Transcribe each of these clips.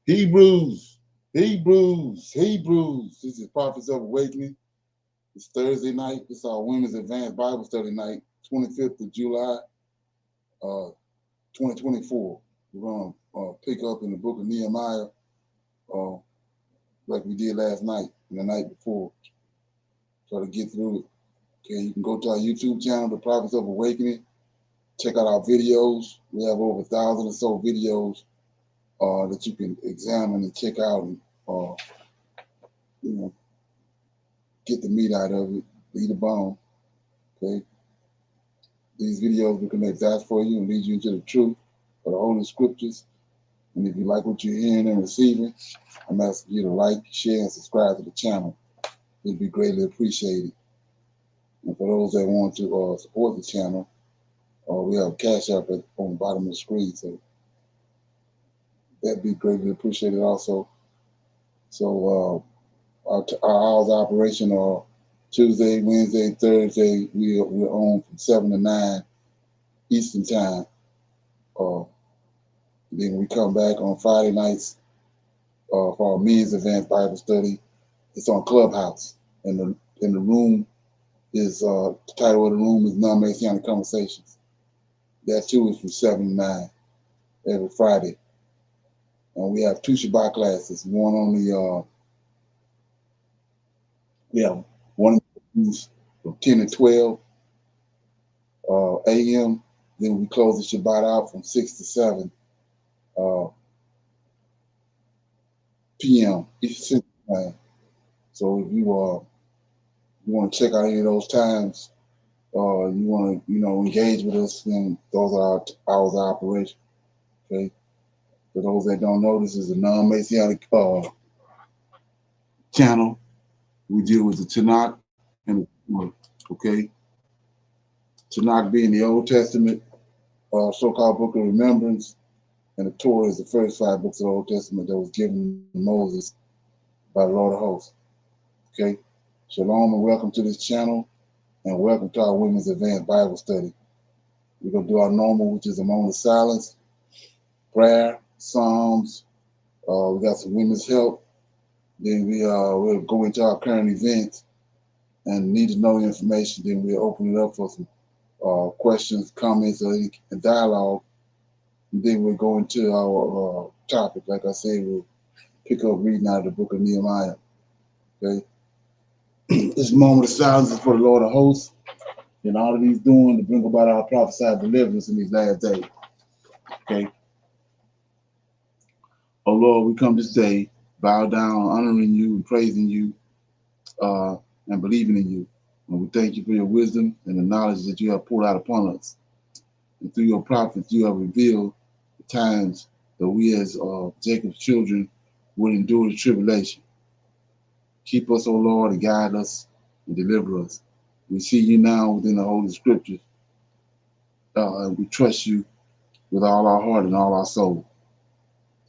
Hebrews. This is Prophets of Awakening. It's Thursday night. It's our Women's Advanced Bible Study night, 25th of July, 2024. We're going to pick up in the book of Nehemiah like we did last night and the night before. Try to get through it. Okay, you can go to our YouTube channel, The Prophets of Awakening. Check out our videos. We have over 1,000 or so videos that you can examine and check out and get the meat out of it, eat the bone. Okay. These videos will connect dots for you and lead you into the truth of the Holy Scriptures. And if you like what you're hearing and receiving, I'm asking you to like, share, and subscribe to the channel. It'd be greatly appreciated. And for those that want to support the channel, we have a Cash App on the bottom of the screen, so that'd be greatly appreciated also. So our hours of operation are Tuesday, Wednesday, Thursday. We're on from 7 to 9 Eastern time. Then we come back on Friday nights for our Men's Advanced Bible Study. It's on Clubhouse, and the room is the title of the room is Non-Messianic Conversations. That too is from 7 to 9 every Friday. And we have 2 Shabbat classes. One on the we have one from 10 to 12 a.m. Then we close the Shabbat out from 6 to 7 p.m. Eastern time. So if you want to check out any of those times, you want to engage with us, then those are our hours of operation. Okay. For those that don't know, this is a non-Messianic channel. We deal with the Tanakh and the Torah. Okay. Tanakh being the Old Testament, so-called Book of Remembrance, and the Torah is the first 5 books of the Old Testament that was given to Moses by the Lord of Hosts. Okay. Shalom and welcome to this channel, and welcome to our Women's Advanced Bible Study. We're going to do our normal, which is a moment of silence, prayer, Psalms. We got some women's help. Then we'll go into our current events and need to know information. Then we'll open it up for some questions, comments, and dialogue. And then we'll go into our topic. Like I said, we'll pick up reading out of the book of Nehemiah. Okay. This moment of silence is for the Lord of Hosts and all that he's doing to bring about our prophesied deliverance in these last days. Okay. Oh Lord, we come this day, bow down, honoring you and praising you and believing in you. And we thank you for your wisdom and the knowledge that you have poured out upon us. And through your prophets, you have revealed the times that we as Jacob's children would endure the tribulation. Keep us, O Lord, and guide us and deliver us. We see you now within the Holy Scriptures. And we trust you with all our heart and all our soul.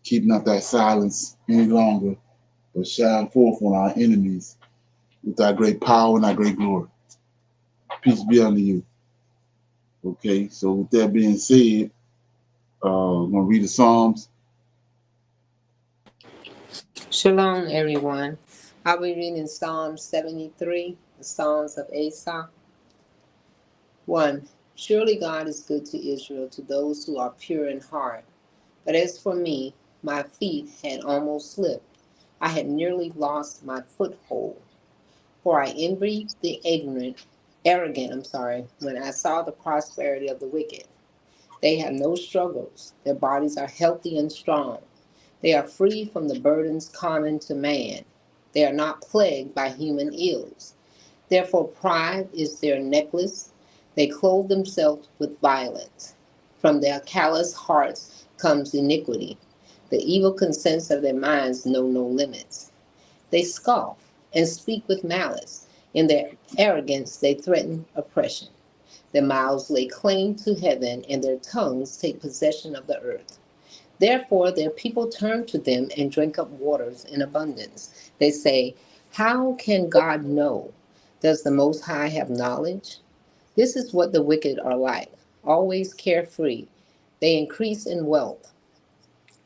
Keep not thy silence any longer, but shine forth on our enemies with thy great power and thy great glory. Peace be unto you. Okay, so with that being said, I'm going to read the Psalms. Shalom, everyone. I'll be reading Psalm 73, the Psalms of Asaph. 1. Surely God is good to Israel, to those who are pure in heart. But as for me, my feet had almost slipped. I had nearly lost my foothold. For I envied the arrogant, when I saw the prosperity of the wicked. They have no struggles. Their bodies are healthy and strong. They are free from the burdens common to man. They are not plagued by human ills. Therefore, pride is their necklace. They clothe themselves with violence. From their callous hearts comes iniquity. The evil consents of their minds know no limits. They scoff and speak with malice. In their arrogance, they threaten oppression. Their mouths lay claim to heaven, and their tongues take possession of the earth. Therefore, their people turn to them and drink up waters in abundance. They say, how can God know? Does the Most High have knowledge? This is what the wicked are like, always carefree. They increase in wealth.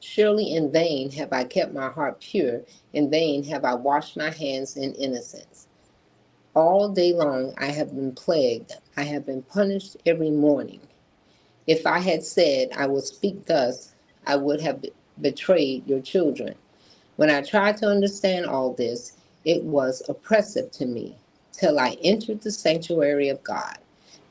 Surely in vain have I kept my heart pure, in vain have I washed my hands in innocence. All day long I have been plagued, I have been punished every morning. If I had said I would speak thus, I would have betrayed your children. When I tried to understand all this, it was oppressive to me, till I entered the sanctuary of God.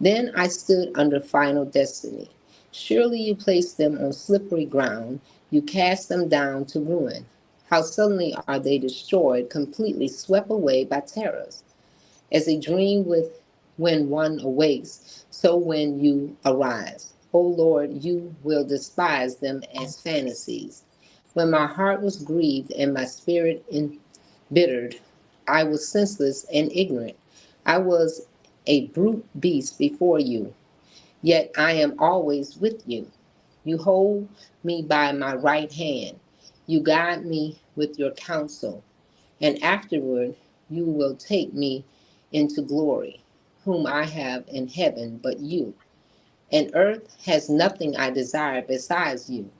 Then I stood under final destiny. Surely you placed them on slippery ground, you cast them down to ruin. How suddenly are they destroyed, completely swept away by terrors. As a dream with when one awakes, so when you arise. O Lord, you will despise them as fantasies. When my heart was grieved and my spirit embittered, I was senseless and ignorant. I was a brute beast before you, yet I am always with you. You hold me by my right hand. You guide me with your counsel, and afterward you will take me into glory, whom I have in heaven but you. And earth has nothing I desire besides you.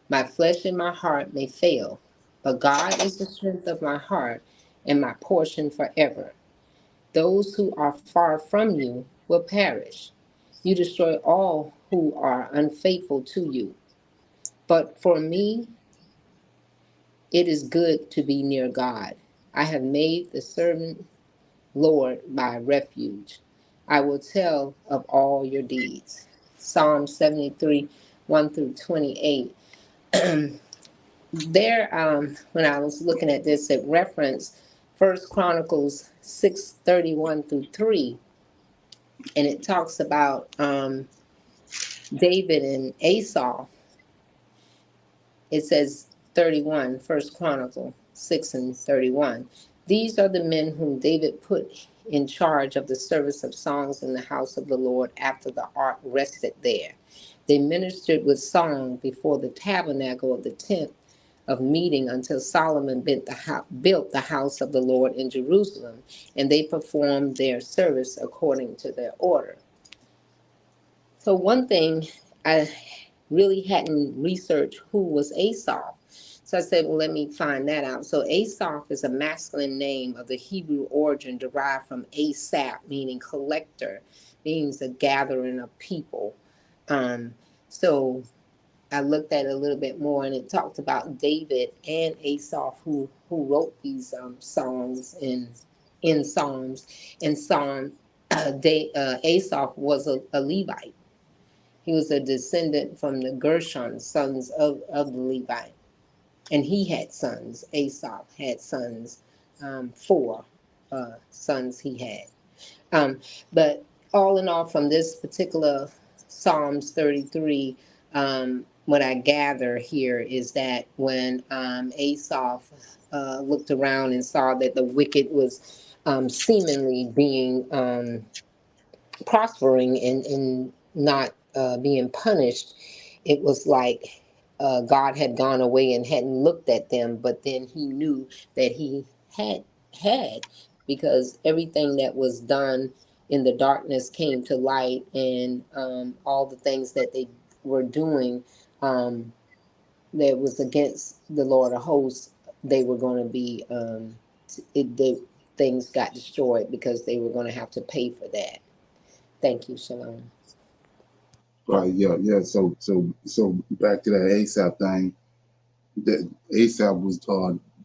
My flesh and my heart may fail, but God is the strength of my heart and my portion forever. Those who are far from you will perish. You destroy all who are unfaithful to you. But for me, it is good to be near God. I have made the servant Lord my refuge. I will tell of all your deeds. Psalm 73, 1 through 28. There, when I was looking at this, it referenced First Chronicles 6:31 through 3, and it talks about David and Esau. It says 31, First Chronicle 6 and 31. These are the men whom David put in charge of the service of songs in the house of the Lord after the ark rested there. They ministered with song before the tabernacle of the tent of meeting until Solomon built the house of the Lord in Jerusalem, and they performed their service according to their order. So one thing, I really hadn't researched who was Asaph. So I said, well, let me find that out. So Asaph is a masculine name of the Hebrew origin derived from Asaph, meaning collector, means a gathering of people. Um, so I looked at it a little bit more, and it talked about David and Asaph, who wrote these songs in Psalms. And Asaph was a Levite. He was a descendant from the Gershon, sons of the Levite. And he had sons. Asaph had sons, four sons he had. Um, but all in all, from this particular Psalms 33, what I gather here is that when Asaph looked around and saw that the wicked was seemingly being prospering and not being punished, it was like God had gone away and hadn't looked at them, but then he knew that he had, because everything that was done in the darkness came to light, and all the things that they were doing um, that was against the Lord of hosts, they were going to be, things got destroyed because they were going to have to pay for that. Thank you, Shalom. Right, yeah, yeah. So back to that ASAP thing. That ASAP was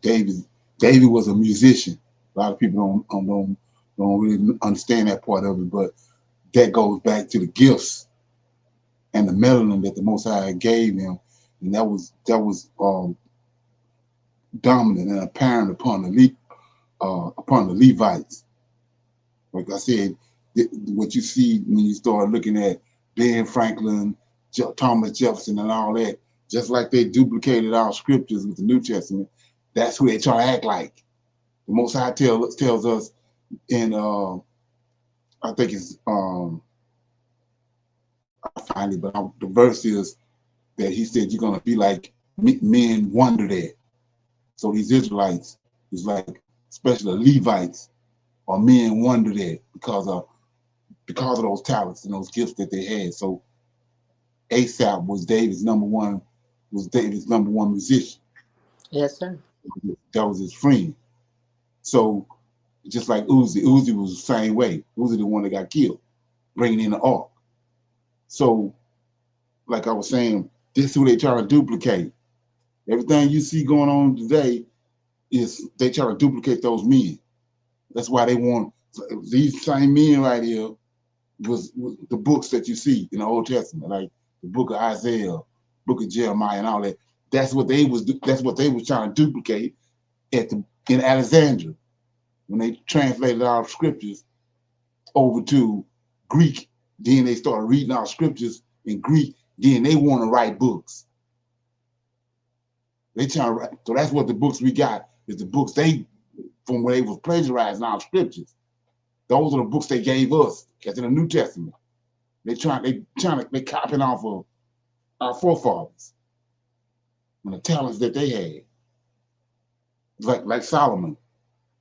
David. David was a musician. A lot of people don't really understand that part of it, but that goes back to the gifts and the melanin that the Most High gave him, and that was dominant and apparent upon the Levites. Like I said, what you see when you start looking at Ben Franklin, Thomas Jefferson, and all that, just like they duplicated our scriptures with the New Testament, that's who they try to act like. The Most High tells us in, I think it's, I find it, but the verse is that he said you're going to be like men wondered at. So these Israelites is like, especially the Levites, are men wondered at because of those talents and those gifts that they had. So ASAP was David's number one musician. Yes, sir. That was his friend. So just like Uzi was the same way. Uzi the one that got killed, bringing in the ark. So like I was saying, this is who they try to duplicate. Everything you see going on today is they try to duplicate those men. That's why they want these same men right here was the books that you see in the Old Testament, like the book of Isaiah, book of Jeremiah, and all that. That's what they was trying to duplicate in Alexandria when they translated our scriptures over to Greek. Then they started reading our scriptures in Greek. Then they want to write books. They trying to write. So that's what the books we got is the books from where they was plagiarizing our scriptures. Those are the books they gave us, that's in the New Testament. They copying off of our forefathers and the talents that they had. Like Solomon,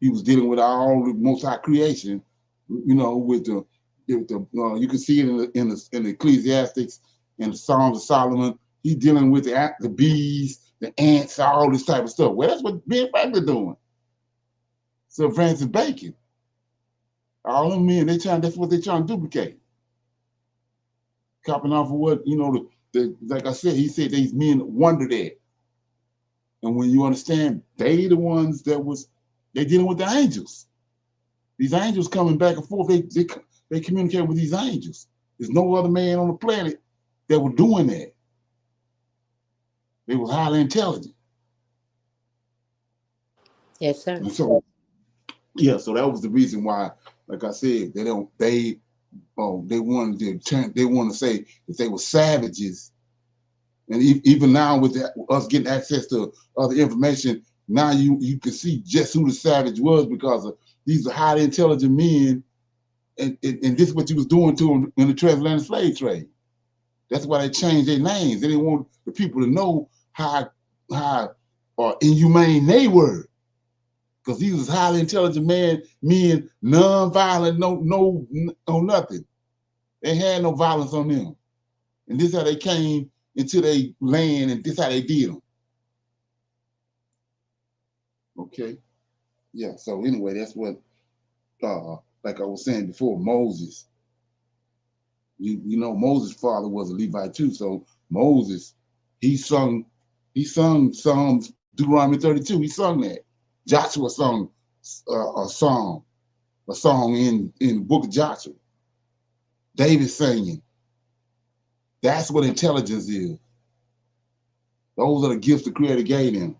he was dealing with all the Most High creation, with the you can see it in the Ecclesiastics and the Psalms of Solomon. He's dealing with the bees, the ants, all this type of stuff. Well, that's what Ben Franklin doing. Sir Francis Bacon, all them men, that's what they're trying to duplicate. Copying off of what, like I said, he said these men wondered at. And when you understand, they the ones they dealing with the angels. These angels coming back and forth, they communicate with these angels. There's no other man on the planet that was doing that. They was highly intelligent. Yes, sir. And so, so that was the reason why, like I said, they wanted to say that they were savages. And even now with us getting access to other information, now you can see just who the savage was because these are highly intelligent men, and this is what you was doing to them in the transatlantic slave trade. That's why they changed their names. They didn't want the people to know how inhumane they were, because these was highly intelligent men, non-violent, no nothing. They had no violence on them, and this is how they came into their land, and this is how they did them. Okay, yeah. So anyway, that's what, like I was saying before, Moses. Moses' father was a Levite too. So Moses, he sung Psalms, Deuteronomy 32. He sung that. Joshua sung a song in the book of Joshua. David singing. That's what intelligence is. Those are the gifts the Creator gave them.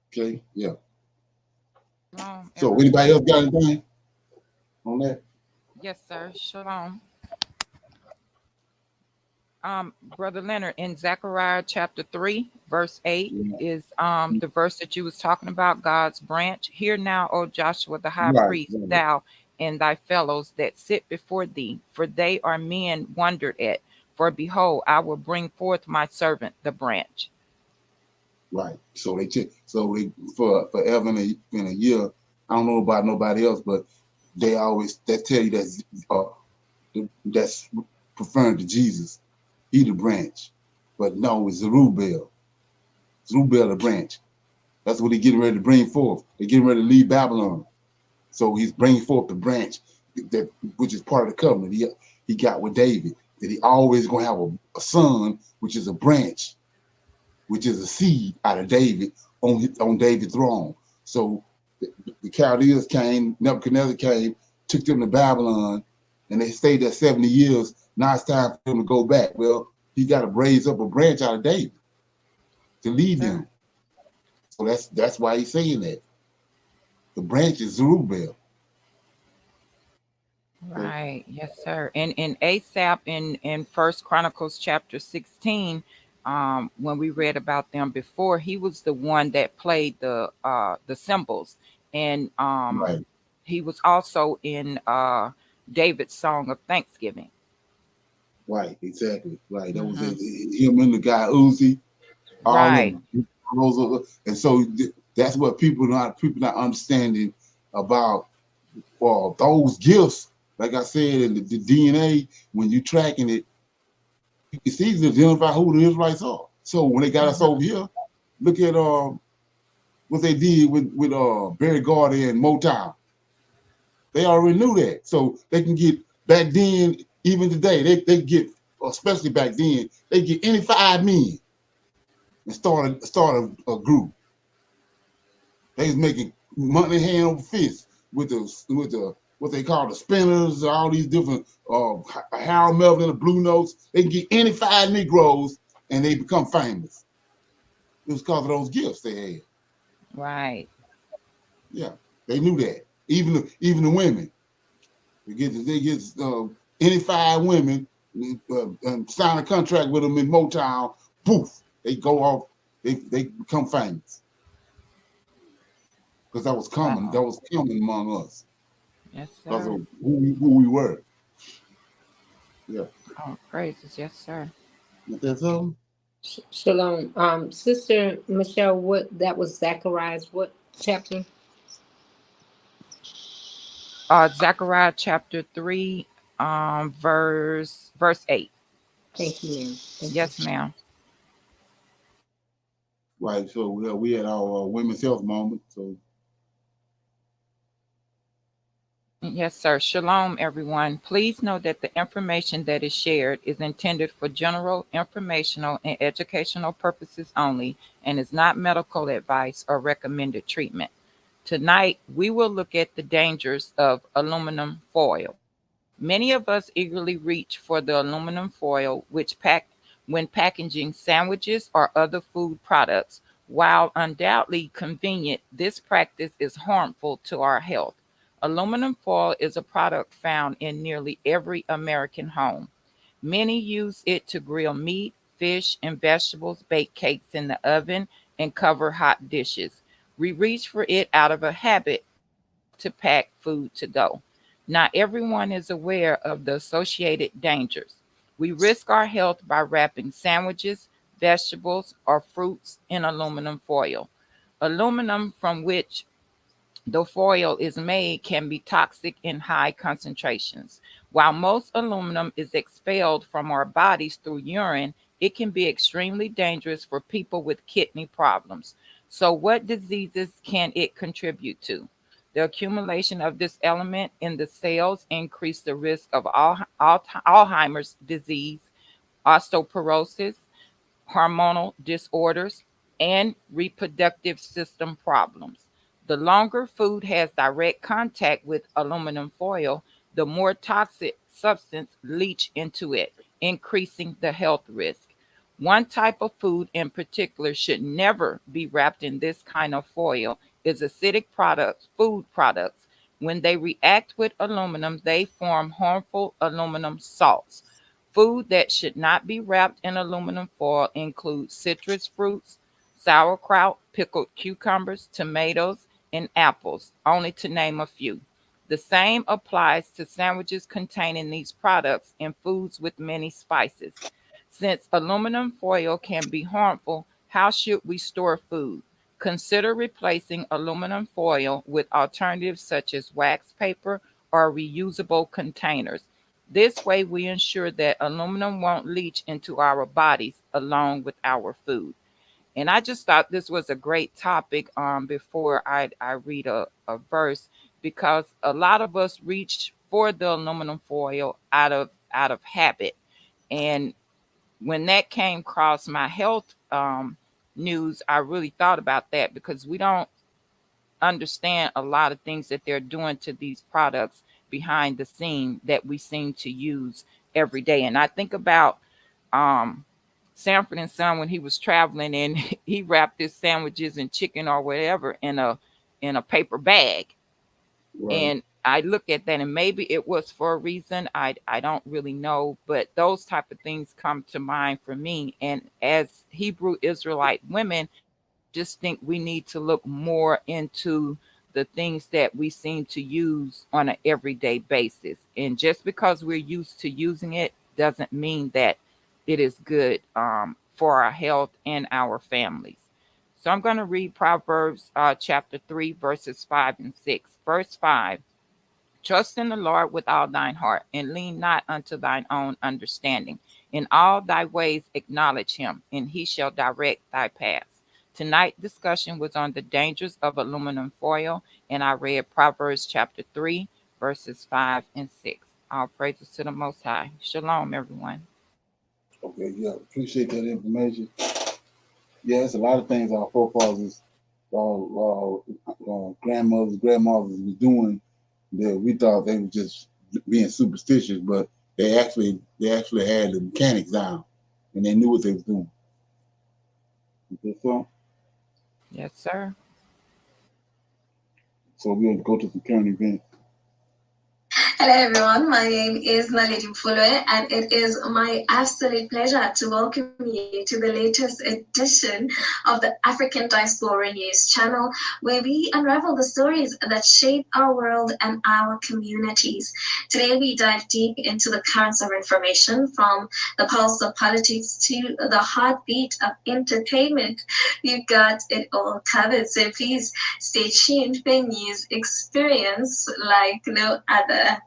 Okay, yeah. So anybody else got anything on that? Yes, sir. Shalom. Brother Leonard, in Zechariah chapter 3, verse 8 is the verse that you was talking about, God's branch. Hear now, O Joshua the high priest, thou and thy fellows that sit before thee, for they are men wondered at. For behold, I will bring forth my servant, the branch. Right. So for forever in a year, I don't know about nobody else, but they tell you that's preferring to Jesus. He the branch. But no, it's Zerubbabel. Zerubbabel the branch. That's what he's getting ready to bring forth. They're getting ready to leave Babylon. So he's bringing forth the branch which is part of the covenant he got with David. That he always gonna have a son, which is a branch, which is a seed out of David on David's throne. So the Chaldeans came, Nebuchadnezzar came, took them to Babylon, and they stayed there 70 years. Now it's time for them to go back. Well, he got to raise up a branch out of David to lead them. So that's why he's saying that. The branch is Zerubbabel. Okay. Right. Yes, sir. And in ASAP in First Chronicles chapter 16, when we read about them before, he was the one that played the cymbals, and Right. he was also in David's song of thanksgiving. Right. Exactly. Right. That was Hmm. it. Him and the guy Uzi, all Right. them. And so that's what people not understanding about those gifts. Like I said, in the DNA, when you tracking it, it's easy to identify who the Israelites are. So when they got us over Hmm. here, look at what they did with Barry Gordy and Motown. They already knew that. So they can get back then, even today, they get, especially back then, they get any 5 men and start a group. They was making money hand over fist with the what they call the spinners, all these different Harold Melvin and the Blue Notes. They can get any 5 Negroes and they become famous. It was because of those gifts they had. Right. Yeah, they knew that. Even the women, they get any 5 women and sign a contract with them in Motown. Poof, they go off. They become famous because that was common. Wow. That was common among us Yes, because sir. of who we were. Yeah, Oh, praises. Yes, sir. that's all. Shalom. Sister Michelle, what that was Zachariah's what chapter? Zechariah chapter 3, verse 8. Thank you, ma'am. Thank you. Yes, ma'am. Right. So we had our women's health moment. So Yes, sir. Shalom, everyone. Please know that the information that is shared is intended for general, informational, and educational purposes only and is not medical advice or recommended treatment. Tonight, we will look at the dangers of aluminum foil. Many of us eagerly reach for the aluminum foil, when packaging sandwiches or other food products. While undoubtedly convenient, this practice is harmful to our health. Aluminum foil is a product found in nearly every American home. Many use it to grill meat, fish, and vegetables, bake cakes in the oven, and cover hot dishes. We reach for it out of a habit or to pack food to go. Not everyone is aware of the associated dangers. We risk our health by wrapping sandwiches, vegetables, or fruits in aluminum foil. Aluminum from which the foil is made can be toxic in high concentrations. While most aluminum is expelled from our bodies through urine, it can be extremely dangerous for people with kidney problems. So, what diseases can it contribute to? The accumulation of this element in the cells increase the risk of Alzheimer's disease, osteoporosis, hormonal disorders, and reproductive system problems. The longer food has direct contact with aluminum foil, the more toxic substance leach into it, increasing the health risk. One type of food in particular should never be wrapped in this kind of foil is acidic food products. When they react with aluminum, they form harmful aluminum salts. Food that should not be wrapped in aluminum foil includes citrus fruits, sauerkraut, pickled cucumbers, tomatoes, and apples, only to name a few. The same applies to sandwiches containing these products and foods with many spices. Since aluminum foil can be harmful, how should we store food? Consider replacing aluminum foil with alternatives such as wax paper or reusable containers. This way, we ensure that aluminum won't leach into our bodies along with our food. And I just thought this was a great topic before I read a verse, because a lot of us reach for the aluminum foil out of habit. And when that came across my health news, I really thought about that, because we don't understand a lot of things that they're doing to these products behind the scene that we seem to use every day. And I think about um, Sanford and Son when he was traveling, and he wrapped his sandwiches and chicken or whatever in a paper bag. Right. And I look at that, and maybe it was for a reason. I don't really know, but those type of things come to mind for me. And as Hebrew Israelite women, just think we need to look more into the things that we seem to use on an everyday basis. And just because we're used to using it doesn't mean that it is good for our health and our families. So I'm going to read Proverbs chapter 3, verses 5 and 6. Verse 5: Trust in the Lord with all thine heart, and lean not unto thine own understanding. In all thy ways acknowledge him, and he shall direct thy paths. Tonight discussion was on the dangers of aluminum foil, and I read Proverbs chapter 3, verses 5 and 6. All praises to the Most High. Shalom, everyone. Okay, yeah, appreciate that information. Yeah, it's a lot of things our forefathers, grandmothers was doing that we thought they were just being superstitious, but they actually had the mechanics down, and they knew what they was doing. Okay, Yes, sir. so we'll go to the current event. Hello everyone, my name is Naledi Mfulwe, and it is my absolute pleasure to welcome you to the latest edition of the African Diaspora News channel, where we unravel the stories that shape our world and our communities. Today we dive deep into the currents of information, from the pulse of politics to the heartbeat of entertainment. We've got it all covered, so please stay tuned for a news experience like no other.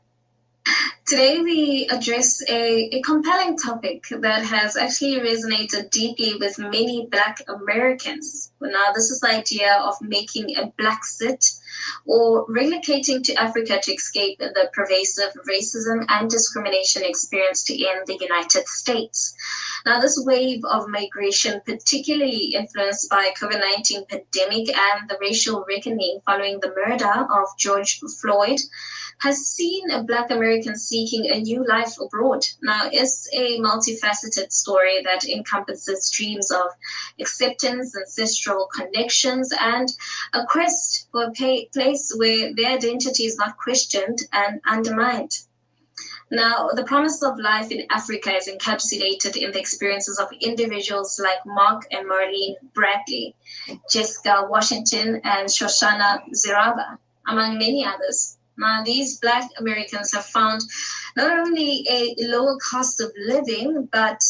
Today, we address a compelling topic that has actually resonated deeply with many Black Americans. Now, this is the idea of making a Blaxit or relocating to Africa to escape the pervasive racism and discrimination experienced in the United States. Now, this wave of migration, particularly influenced by COVID-19 pandemic and the racial reckoning following the murder of George Floyd, has seen Black Americans seeking a new life abroad. Now, it's a multifaceted story that encompasses dreams of acceptance, ancestral connections, and a quest for a place where their identity is not questioned and undermined. Now, the promise of life in Africa is encapsulated in the experiences of individuals like Mark and Marlene Bradley, Jessica Washington, and Shoshana Ziraba, among many others. Now, these Black Americans have found not only a lower cost of living, but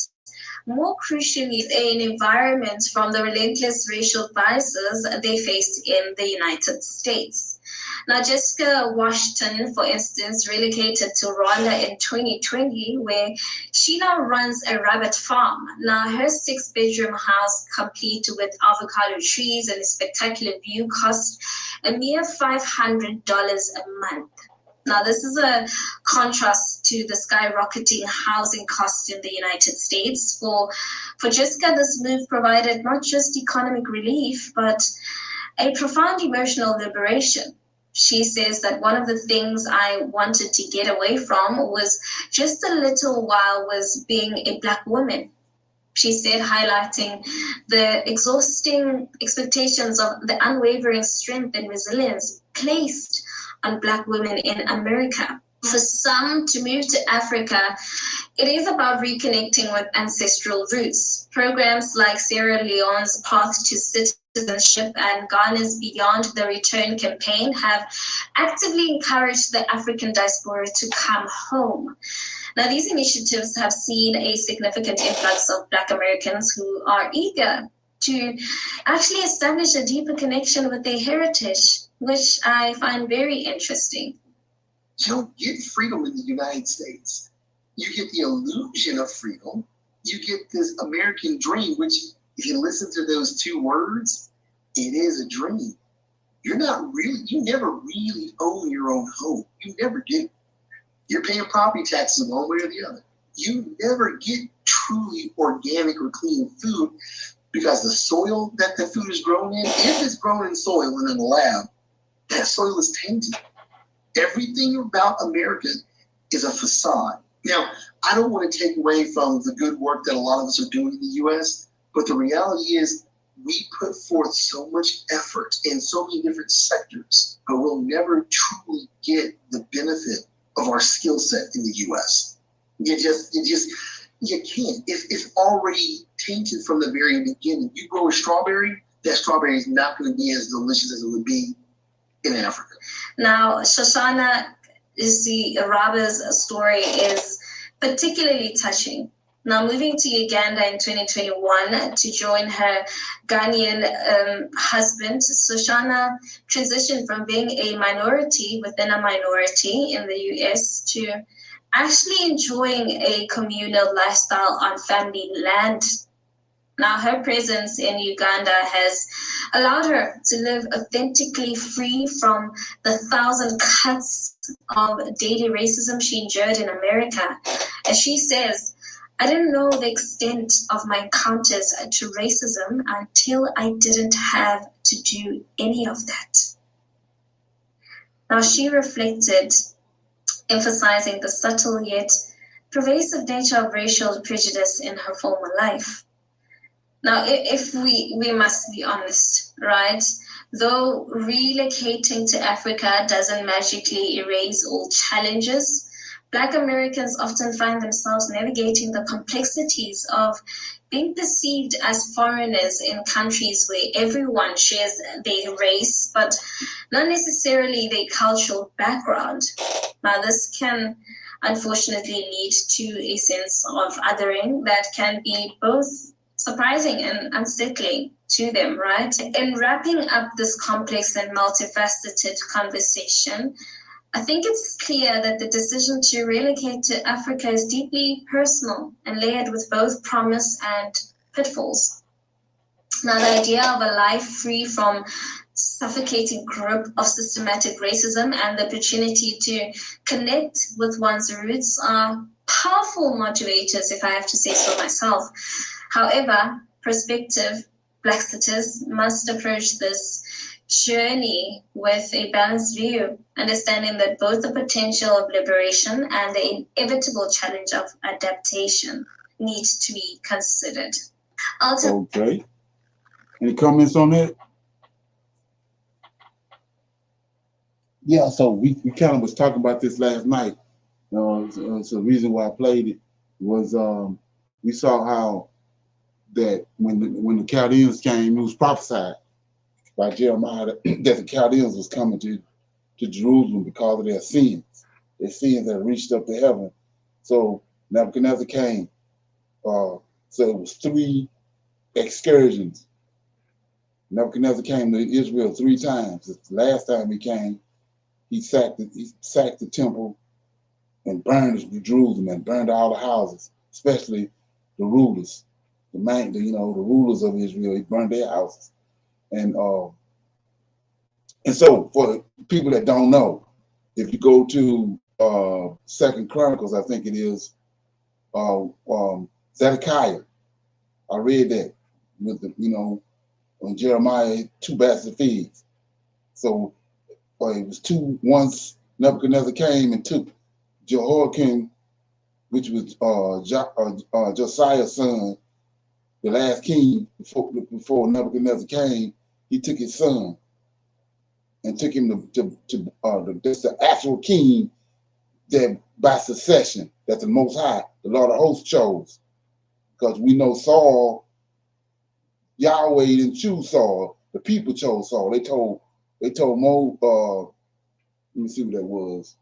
more crucially, an environment from the relentless racial biases they face in the United States. Now, Jessica Washington, for instance, relocated to Rwanda in 2020, where she now runs a rabbit farm. Now, her 6-bedroom house, complete with avocado trees and a spectacular view, cost a mere $500 a month. Now, this is a contrast to the skyrocketing housing costs in the United States. For Jessica, this move provided not just economic relief, but a profound emotional liberation. She says that one of the things I wanted to get away from was just a little while was being a Black woman. She said, highlighting the exhausting expectations of the unwavering strength and resilience placed on Black women in America. For some, to move to Africa, it is about reconnecting with ancestral roots. Programs like Sierra Leone's Path to Citizenship and Ghana's Beyond the Return campaign have actively encouraged the African diaspora to come home. Now, these initiatives have seen a significant influx of Black Americans who are eager to actually establish a deeper connection with their heritage, which I find very interesting. You don't get freedom in the United States. You get the illusion of freedom. You get this American dream, which, if you listen to those two words, it is a dream. You never really own your own home. You never do. You're paying property taxes one way or the other. You never get truly organic or clean food, because the soil that the food is grown in, if it's grown in soil and in a lab, that soil is tainted. Everything about America is a facade. Now, I don't want to take away from the good work that a lot of us are doing in the U.S., but the reality is we put forth so much effort in so many different sectors, but we'll never truly get the benefit of our skill set in the U.S. You can't. It's already tainted from the very beginning. You grow a strawberry, that strawberry is not going to be as delicious as it would be in Africa. Now, Shoshana Raba's story is particularly touching. Now, moving to Uganda in 2021 to join her Ghanaian husband, Shoshana transitioned from being a minority within a minority in the US to actually enjoying a communal lifestyle on family land. Now, her presence in Uganda has allowed her to live authentically free from the 1,000 cuts of daily racism she endured in America. As she says, I didn't know the extent of my encounters to racism until I didn't have to do any of that. Now, she reflected, emphasizing the subtle yet pervasive nature of racial prejudice in her former life. Now, if we must be honest, right? Though relocating to Africa doesn't magically erase all challenges, Black Americans often find themselves navigating the complexities of being perceived as foreigners in countries where everyone shares their race, but not necessarily their cultural background. Now, this can unfortunately lead to a sense of othering that can be both surprising and unsettling to them, right? In wrapping up this complex and multifaceted conversation, I think it's clear that the decision to relocate to Africa is deeply personal and layered with both promise and pitfalls. Now, the idea of a life free from suffocating grip of systematic racism and the opportunity to connect with one's roots are powerful motivators, if I have to say so myself. However, prospective Blacksters must approach this journey with a balanced view, understanding that both the potential of liberation and the inevitable challenge of adaptation need to be considered. Okay. Any comments on that? Yeah, so we kind of was talking about this last night. So the reason why I played it was we saw how that when the Chaldeans came, it was prophesied by Jeremiah that the Chaldeans was coming to Jerusalem because of their sins. Their sins had reached up to heaven. So Nebuchadnezzar came. So it was 3 excursions. Nebuchadnezzar came to Israel 3 times. The last time he came, he sacked the temple and burned Jerusalem and burned all the houses, especially the rulers, the rulers of Israel. He burned their houses, and so for people that don't know, if you go to 2 Chronicles, I think it is, Zedekiah, I read that with when Jeremiah 2 baskets of figs. So it was 2. Once Nebuchadnezzar came and took Jehoiakim, which was Josiah's son, the last king before Nebuchadnezzar came. He took his son and took him to that's the actual king that by succession that the Most High, the Lord of Hosts, chose. Because we know Saul, Yahweh didn't choose Saul. The people chose Saul. They told let me see what that was.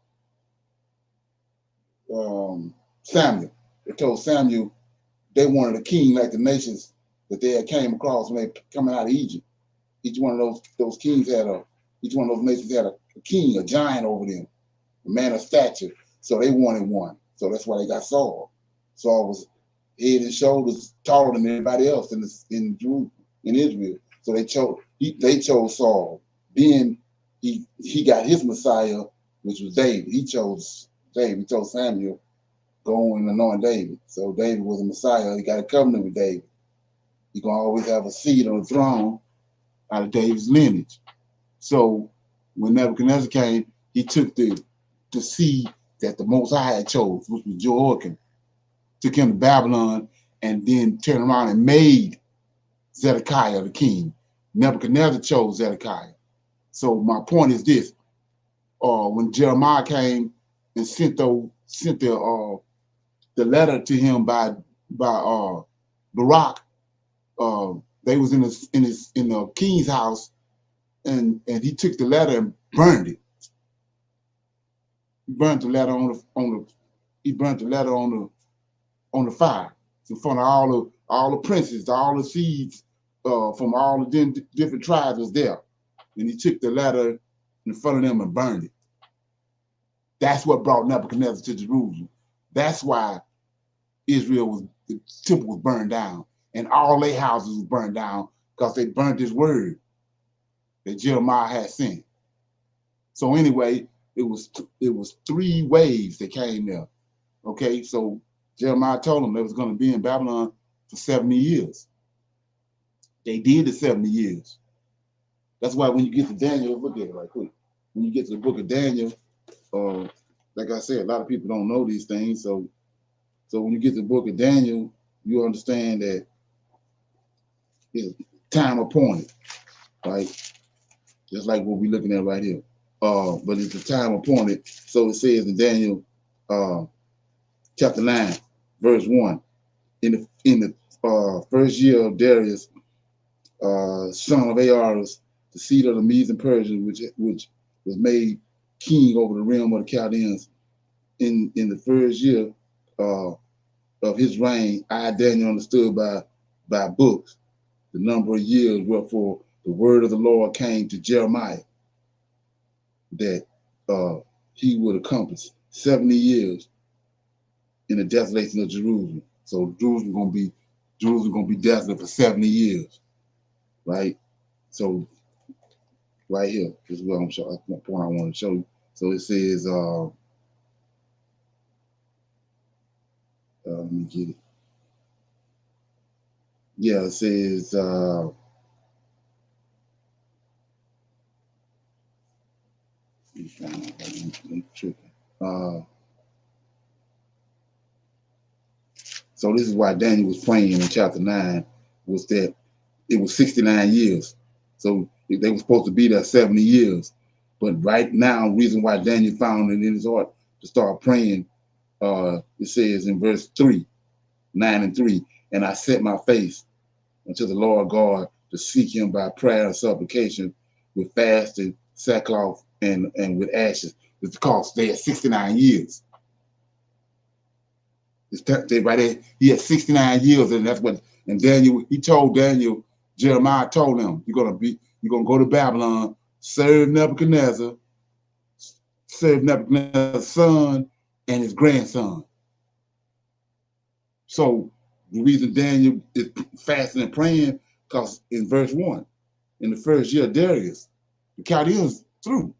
Samuel. They told Samuel they wanted a king like the nations that they had came across when they coming out of Egypt. Each one of those kings each one of those nations had a king, a giant over them, a man of stature. So they wanted one. So that's why they got Saul. Saul was head and shoulders taller than everybody else in Israel. So they chose Saul. Then he got his Messiah, which was David. He chose David. He told Samuel, go and anoint David. So David was a Messiah. He got a covenant with David. He's going to always have a seat on the throne out of David's lineage. So when Nebuchadnezzar came, he took the seed that the Most High had chose, which was Jehoiakim, took him to Babylon, and then turned around and made Zedekiah the king. Nebuchadnezzar chose Zedekiah. So my point is this: when Jeremiah came and sent the letter to him by Barak, they was in the king's house, and he took the letter and burned it. He burnt the letter on the fire in front of all the princes, all the seeds from all the different tribes was there. And he took the letter in front of them and burned it. That's what brought Nebuchadnezzar to Jerusalem. That's why the temple was burned down, and all their houses was burned down, because they burnt his word that Jeremiah had sent. So anyway, it was 3 waves that came there. Okay, so Jeremiah told them they was going to be in Babylon for 70 years. They did the 70 years. That's why when you get to Daniel, look at it right quick. When you get to the book of Daniel, like I said, a lot of people don't know these things. So when you get to the book of Daniel, you understand that it's time appointed, right? Just like what we're looking at right here. But it's the time appointed. So it says in Daniel chapter 9, verse 1, in the first year of Darius, son of Ahasuerus, the seed of the Medes and Persians, which was made king over the realm of the Chaldeans, in the first year of his reign, I, Daniel, understood by books the number of years wherefore the word of the Lord came to Jeremiah, that he would accomplish 70 years in the desolation of Jerusalem. So Jerusalem gonna be desolate for 70 years, right? So right here is what I'm showing. That's the point I want to show you. So it says, let me get it. Yeah, it says, so this is why Daniel was praying in chapter 9, was that it was 69 years. So they were supposed to be there 70 years. But right now, reason why Daniel found it in his heart to start praying, it says in verse 3, 9 and 3, and I set my face unto the Lord God to seek him by prayer and supplication with fasting, sackcloth, and with ashes. It's because they had 69 years. They right there, he had 69 years, and that's what, and Daniel, he told Daniel, Jeremiah told him, you're gonna go to Babylon, serve Nebuchadnezzar's son and his grandson. So the reason Daniel is fasting and praying, because in verse 1, in the first year of Darius, the Chaldeans through.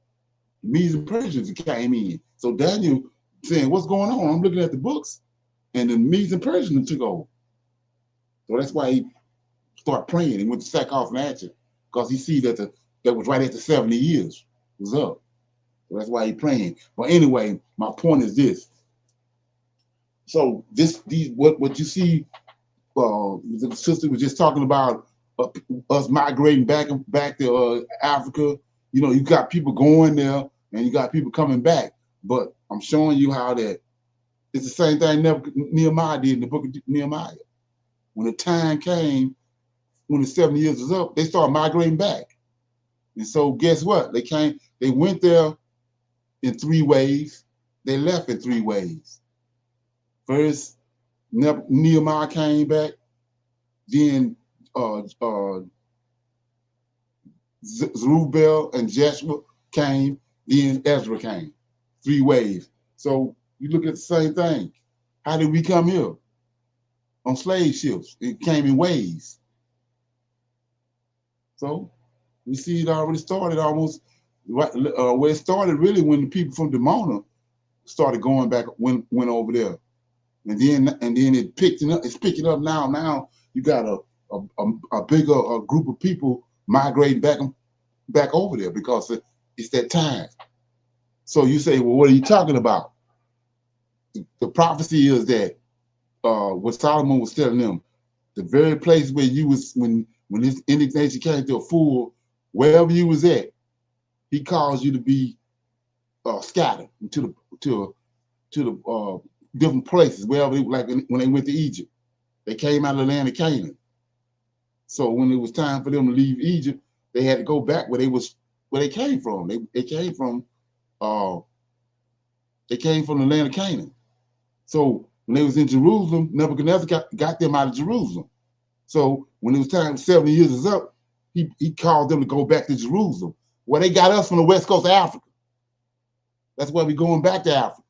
The Medes and Persians came in. So Daniel saying, what's going on? I'm looking at the books, and the Medes and Persians took over. So that's why he started praying. He went to sackcloth and ashes, because he see that that was right at the 70 years was up. So that's why he praying. But anyway, my point is this. So what you see, the sister was just talking about us migrating back to Africa. You know, you got people going there and you got people coming back. But I'm showing you how that it's the same thing Nehemiah did in the book of Nehemiah. When the time came, when the 70 years was up, they started migrating back. And so guess what? They went there in 3 ways. They left in 3 ways. First, Nehemiah came back. Then Zerubbabel and Joshua came. Then Ezra came. 3 waves. So you look at the same thing. How did we come here? On slave ships. It came in waves. So we see it already started almost right where it started really when the people from Dimona started going back, went over there. And then it's picking up now. Now you got a bigger group of people migrating back over there because it's that time. So you say, well, what are you talking about? the prophecy is that what Solomon was telling them, the very place where you was when this indignation came to a full, wherever you was at, he caused you to be scattered to the different places, wherever, like when they went to Egypt, they came out of the land of Canaan. So when it was time for them to leave Egypt, they had to go back where they came from. They came from the land of Canaan. So when they was in Jerusalem, Nebuchadnezzar got them out of Jerusalem. So when it was time, 70 years is up, he called them to go back to Jerusalem. Well, they got us from the west coast of Africa. That's why we're going back to Africa.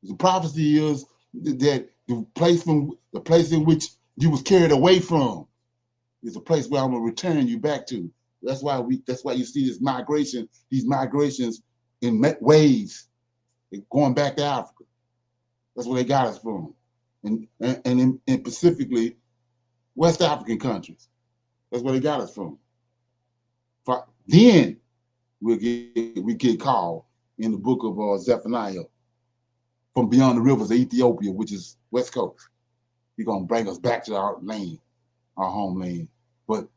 The prophecy is that the place in which you was carried away from is a place where I'm gonna return you back to. That's why you see these migrations in waves. They're going back to Africa. That's where they got us from. And specifically West African countries. That's where they got us from. Then we get called in the book of Zephaniah from beyond the rivers of Ethiopia, which is West Coast. He's gonna bring us back to our land, our homeland. But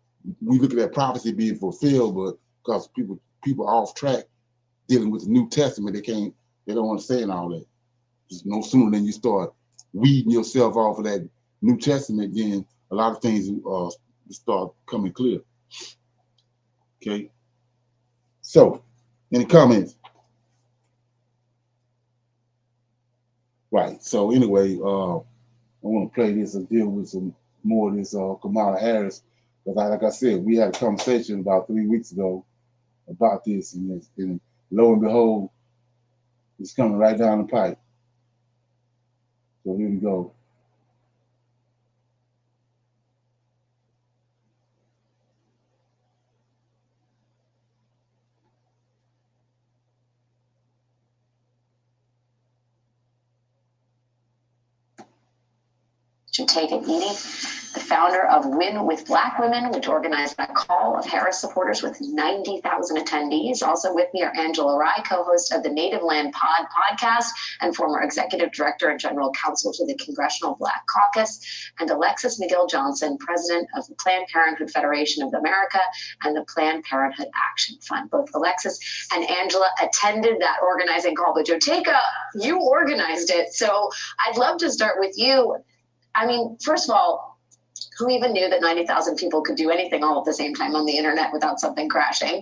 we look at that prophecy being fulfilled, but because people are off track dealing with the New Testament, they don't understand all that. Just no sooner than you start weeding yourself off of that New Testament, then a lot of things start coming clear. Okay. So, any comments? Right. So anyway, I want to play this and deal with some more of this Kamala Harris, because like I said, we had a conversation about 3 weeks ago about this, and lo and behold, it's coming right down the pipe. So here we go. Should take it easy. The founder of Win with Black Women, which organized a call of Harris supporters with 90,000 attendees. Also with me are Angela Rye, co-host of the Native Land podcast and former executive director and general counsel to the Congressional Black Caucus, and Alexis McGill Johnson, president of the Planned Parenthood Federation of America and the Planned Parenthood Action Fund. Both Alexis and Angela attended that organizing call, but Joteka, you organized it. So I'd love to start with you. I mean, first of all, who even knew that 90,000 people could do anything all at the same time on the internet without something crashing?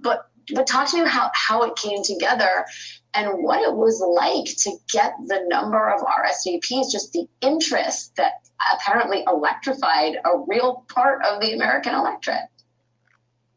But talk to me how it came together and what it was like to get the number of RSVPs, just the interest that apparently electrified a real part of the American electorate.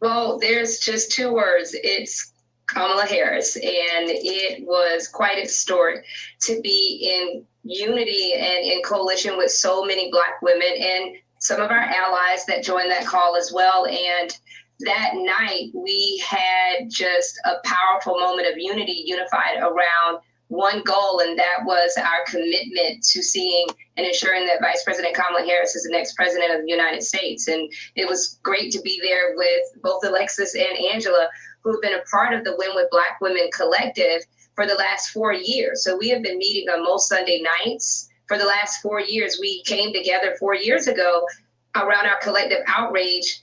Well, there's just two words. It's Kamala Harris, and it was quite historic to be in unity and in coalition with so many Black women and some of our allies that joined that call as well. And that night we had just a powerful moment of unity, unified around one goal, and that was our commitment to seeing and ensuring that Vice President Kamala Harris is the next president of the United States. And it was great to be there with both Alexis and Angela, who've been a part of the Win with Black Women collective for the last 4 years. So we have been meeting on most Sunday nights for the last 4 years. We came together 4 years ago around our collective outrage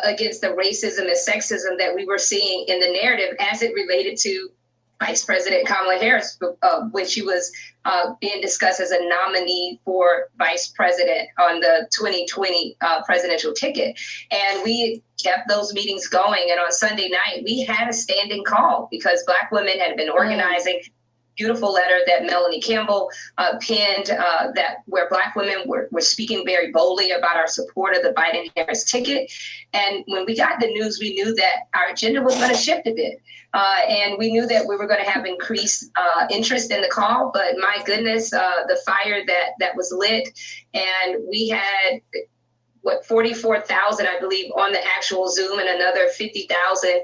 against the racism and sexism that we were seeing in the narrative as it related to Vice President Kamala Harris, when she was being discussed as a nominee for vice president on the 2020 presidential ticket. And we kept those meetings going. And on Sunday night, we had a standing call because Black women had been organizing. Beautiful letter that Melanie Campbell penned where Black women were speaking very boldly about our support of the Biden-Harris ticket. And when we got the news, we knew that our agenda was going to shift a bit. And we knew that we were going to have increased interest in the call. But my goodness, the fire that was lit, and we had 44,000, I believe, on the actual Zoom, and another 50,000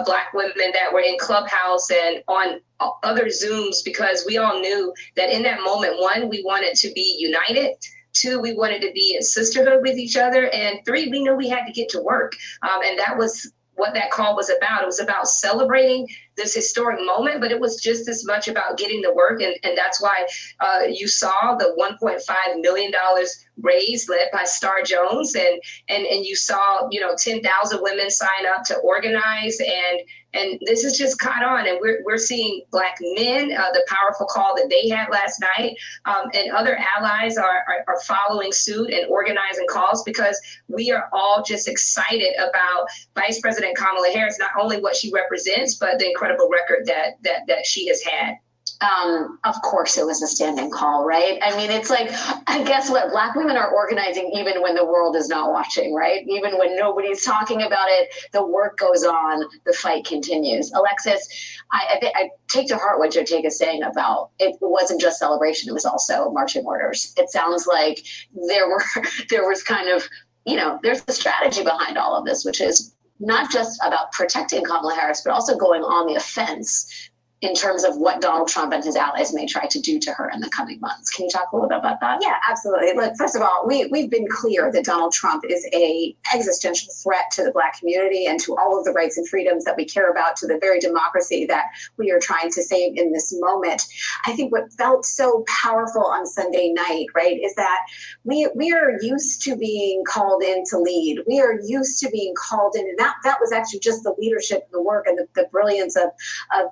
Black women that were in Clubhouse and on other Zooms, because we all knew that in that moment, one, we wanted to be united. Two, we wanted to be in sisterhood with each other. And three, we knew we had to get to work. And that was what that call was about. It was about celebrating this historic moment, but it was just as much about getting the work. And that's why you saw the $1.5 million raised led by Star Jones. And you saw, 10,000 women sign up to organize. And this has just caught on, and we're seeing Black men, the powerful call that they had last night, and other allies are following suit and organizing calls, because we are all just excited about Vice President Kamala Harris, not only what she represents, but the incredible record that she has had. Of course it was a standing call, right? I mean, it's like, I guess what, Black women are organizing even when the world is not watching, right? Even when nobody's talking about it, the work goes on, the fight continues. Alexis, I take to heart what Joteka is saying about it wasn't just celebration, it was also marching orders. It sounds like there was kind of, there's the strategy behind all of this, which is not just about protecting Kamala Harris, but also going on the offense in terms of what Donald Trump and his allies may try to do to her in the coming months. Can you talk a little bit about that? Yeah, absolutely. Look, first of all, we've been clear that Donald Trump is an existential threat to the Black community and to all of the rights and freedoms that we care about, to the very democracy that we are trying to save in this moment. I think what felt so powerful on Sunday night, right, is that we are used to being called in to lead. We are used to being called in, and that was actually just the leadership and the work and the brilliance of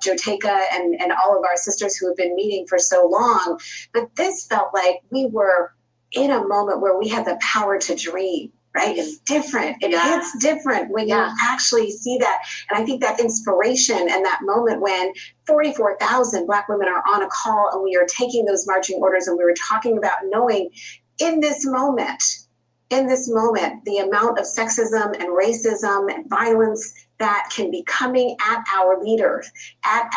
Joteka and all of our sisters who have been meeting for so long. But this felt like we were in a moment where we had the power to dream, right? It's different. It hits different when you actually see that. And I think that inspiration and that moment when 44,000 Black women are on a call and we are taking those marching orders, and we were talking about knowing in this moment, the amount of sexism and racism and violence that can be coming at our leaders, at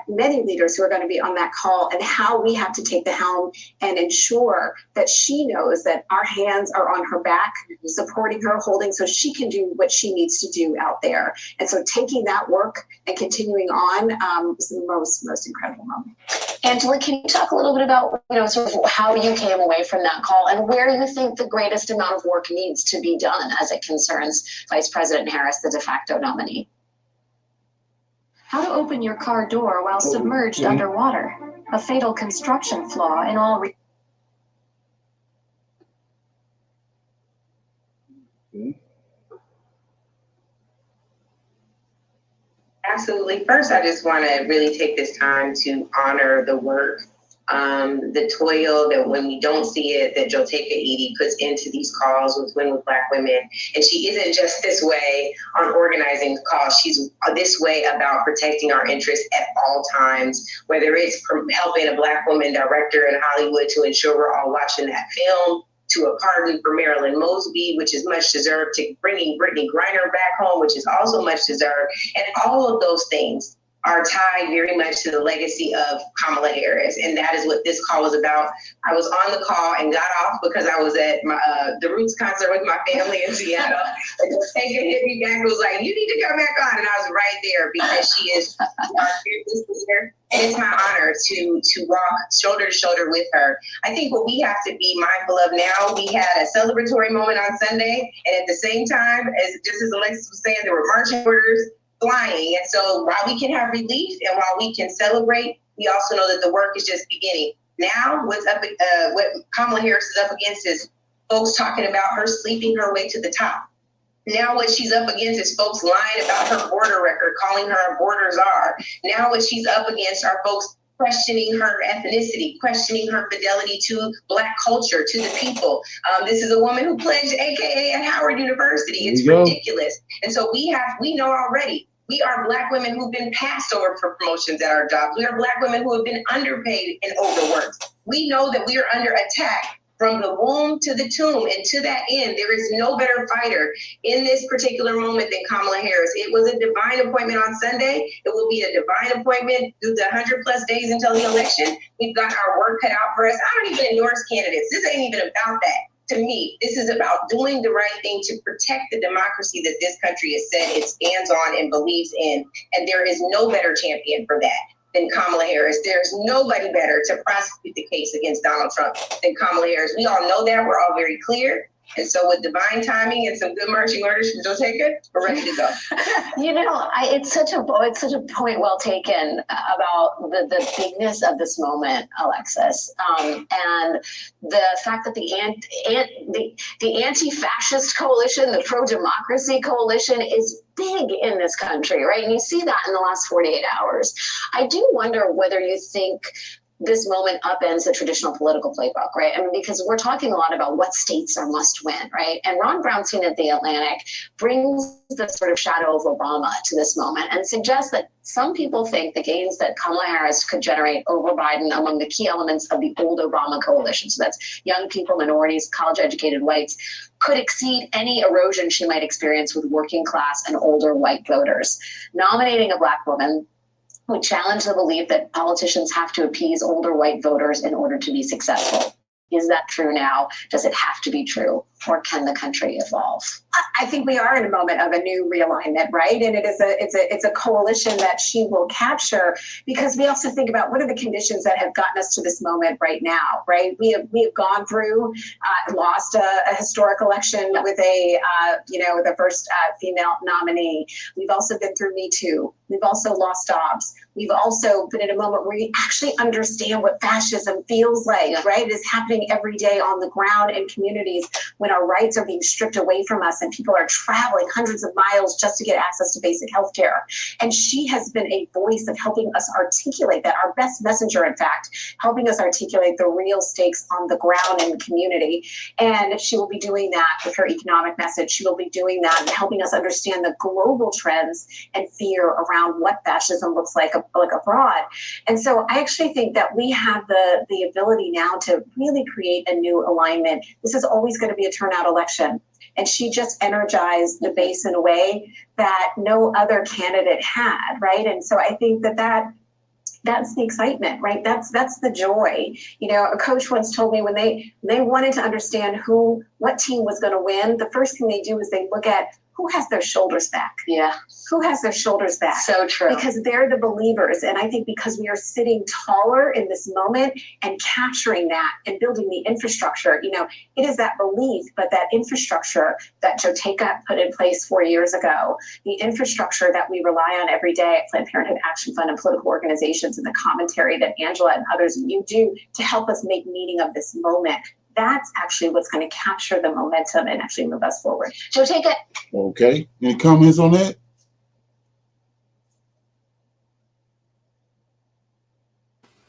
many leaders who are going to be on that call, and how we have to take the helm and ensure that she knows that our hands are on her back, supporting her, holding, so she can do what she needs to do out there. And so taking that work and continuing on was the most incredible moment. Angela, can you talk a little bit about, sort of how you came away from that call and where you think the greatest amount of work needs to be done as it concerns Vice President Harris, the de facto nominee? How to open your car door while submerged underwater. A fatal construction flaw in all. Absolutely. First, I just want to really take this time to honor the work, the toil that when we don't see it, that Joteka Edie puts into these calls with Win with Black Women. And she isn't just this way on organizing calls. She's this way about protecting our interests at all times, whether it's helping a Black woman director in Hollywood to ensure we're all watching that film, to a pardon for Marilyn Mosby, which is much deserved, to bringing Brittany Griner back home, which is also much deserved. And all of those things are tied very much to the legacy of Kamala Harris. And that is what this call was about. I was on the call and got off because I was at the Roots concert with my family in Seattle. And Joteka hit me back and was like, you need to come back on. And I was right there because she is our fearless leader. And it's my honor to walk shoulder to shoulder with her. I think what we have to be mindful of now, we had a celebratory moment on Sunday. And at the same time, just as Alexis was saying, there were marching orders flying. And so while we can have relief and while we can celebrate, we also know that the work is just beginning. Now, what Kamala Harris is up against is folks talking about her sleeping her way to the top. Now what she's up against is folks lying about her border record, calling her a border czar. Now what she's up against are folks questioning her ethnicity, questioning her fidelity to Black culture, to the people. This is a woman who pledged AKA at Howard University. It's ridiculous. And so we know already, we are Black women who've been passed over for promotions at our jobs. We are Black women who have been underpaid and overworked. We know that we are under attack from the womb to the tomb, and to that end, there is no better fighter in this particular moment than Kamala Harris. It was a divine appointment on Sunday. It will be a divine appointment through the 100+ days until the election. We've got our work cut out for us. I don't even endorse candidates. This ain't even about that. To me, this is about doing the right thing to protect the democracy that this country has said it stands on and believes in. And there is no better champion for that than Kamala Harris. There's nobody better to prosecute the case against Donald Trump than Kamala Harris. We all know that. We're all very clear. And so with divine timing and some good marching orders from Joteka, we're ready to go. It's such a point well taken about the bigness of this moment, Alexis, and the fact that the anti-fascist coalition, the pro-democracy coalition, is big in this country, right? And you see that in the last 48 hours. I do wonder whether you think this moment upends the traditional political playbook, right? I mean, because we're talking a lot about what states are must win, right? And Ron Brownstein at The Atlantic brings the sort of shadow of Obama to this moment and suggests that some people think the gains that Kamala Harris could generate over Biden among the key elements of the old Obama coalition, so that's young people, minorities, college-educated whites, could exceed any erosion she might experience with working class and older white voters. Nominating a Black woman would challenge the belief that politicians have to appease older white voters in order to be successful. Is that true now? Does it have to be true? Or can the country evolve? I think we are in a moment of a new realignment, right? And it's a coalition that she will capture, because we also think about what are the conditions that have gotten us to this moment right now, right? We have gone through, lost a historic election with the first female nominee. We've also been through Me Too. We've also lost Dobbs. We've also been in a moment where we actually understand what fascism feels like, right? It is happening every day on the ground in communities when our rights are being stripped away from us and people are traveling hundreds of miles just to get access to basic health care. And she has been a voice of helping us articulate that, our best messenger, in fact, helping us articulate the real stakes on the ground in the community. And she will be doing that with her economic message. She will be doing that and helping us understand the global trends and fear around what fascism looks like abroad. And so I actually think that we have the ability now to really create a new alignment. This is always going to be a turnout election. And she just energized the base in a way that no other candidate had, right? And so I think that's the excitement, right? That's the joy. You know, a coach once told me when they wanted to understand what team was going to win, the first thing they do is they look at who has their shoulders back. Yeah. Who has their shoulders back? So true. Because they're the believers. And I think because we are sitting taller in this moment and capturing that and building the infrastructure, you know, it is that belief, but that infrastructure that Joteka put in place 4 years ago, the infrastructure that we rely on every day at Planned Parenthood Action Fund and political organizations, and the commentary that Angela and others and you do to help us make meaning of this moment. That's actually what's going to capture the momentum and actually move us forward. Joteka. Okay. Any comments on that?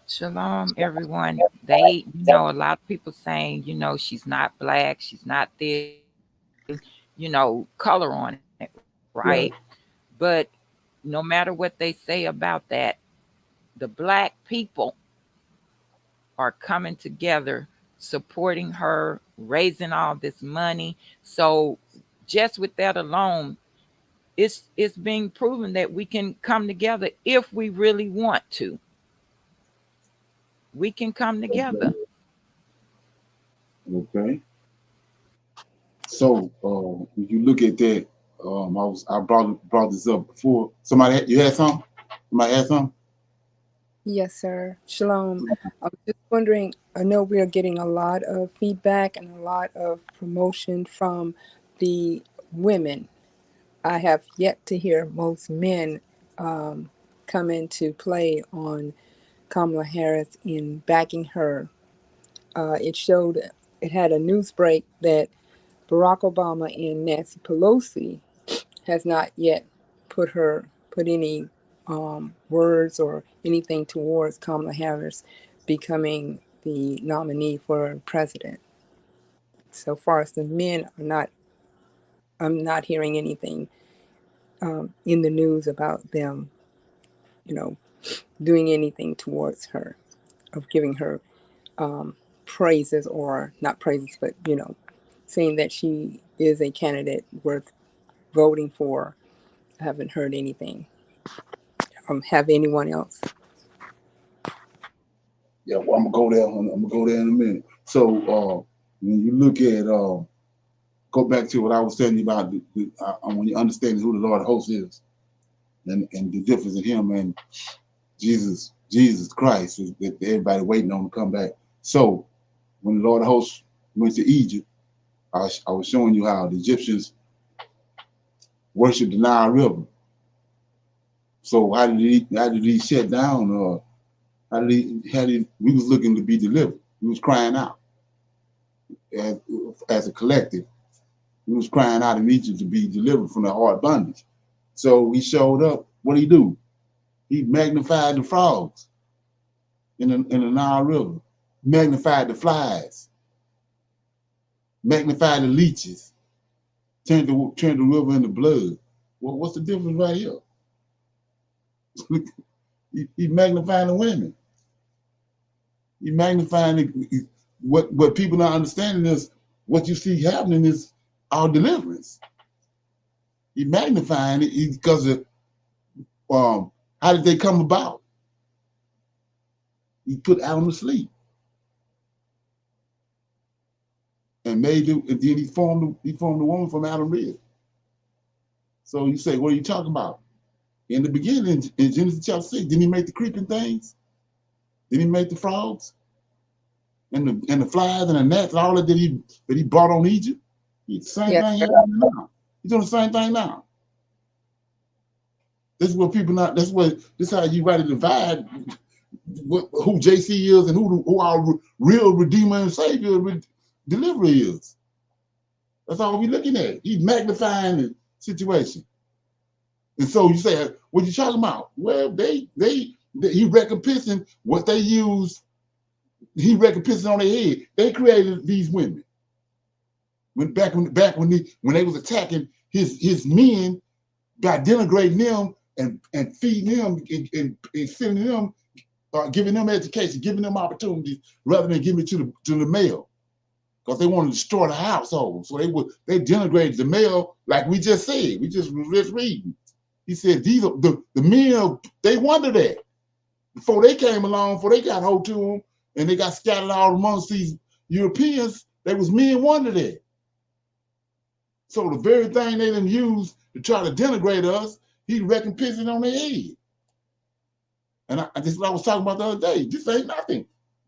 Shalom, everyone. A lot of people saying, she's not Black, she's not this, color on it, right? But no matter what they say about that, the Black people are coming together, supporting her, raising all this money. So just with that alone, it's being proven that we can come together if we really want to. We can come together. Okay. So when you look at that, I brought this up before. You had something? Somebody had something? Yes, sir. Shalom. I was just wondering, I know we are getting a lot of feedback and a lot of promotion from the women. I have yet to hear most men come into play on Kamala Harris in backing her. It had a news break that Barack Obama and Nancy Pelosi has not yet put any words or anything towards Kamala Harris becoming the nominee for president. So far as the men I'm not hearing anything in the news about them, doing anything towards her, of giving her praises, or not praises, but, saying that she is a candidate worth voting for. I haven't heard anything. Have anyone else? Yeah, well, I'm gonna go there in a minute. So when you look at go back to what I was telling you about when you understand who the Lord of Hosts is, and the difference in him and Jesus Christ is that everybody waiting on him to come back. So when the Lord of Hosts went to Egypt, I was showing you how the Egyptians worshiped the Nile River. So how did he shut down? We was looking to be delivered. We was crying out as a collective. We was crying out in Egypt to be delivered from the hard bondage. So he showed up. What did he do? He magnified the frogs in the Nile River, magnified the flies, magnified the leeches, turned the river into blood. Well, what's the difference right here? He magnifying the women. He magnifying what people not understanding is what you see happening is our deliverance. He magnifying it because of how did they come about? He put Adam to sleep and made it, and then he formed the woman from Adam rib. So you say, what are you talking about? In the beginning, in Genesis chapter 6, didn't he make the creeping things? Didn't he make the frogs? And the flies and the gnats and all that he brought on Egypt? It's the same thing happening now. He's doing the same thing now. This is what people not, this is how you write a divide who JC is and who our real Redeemer and Savior deliverer is. That's all we're looking at. He's magnifying the situation. And so you say, what you talking about? Well, he recompensing what they used. He recompensing on their head. They created these women. When they was attacking his men by denigrating them and feeding them and sending them, giving them education, giving them opportunities rather than giving it to the male. Because they wanted to destroy the household. So they denigrated the male, like we just said. We just reading. He said these are the men, they wondered that. Before they came along, before they got hold to them, and they got scattered all amongst these Europeans, they was men wondered at. So the very thing they didn't use to try to denigrate us, he recompensed it on their head. And this is what I was talking about the other day. This ain't nothing.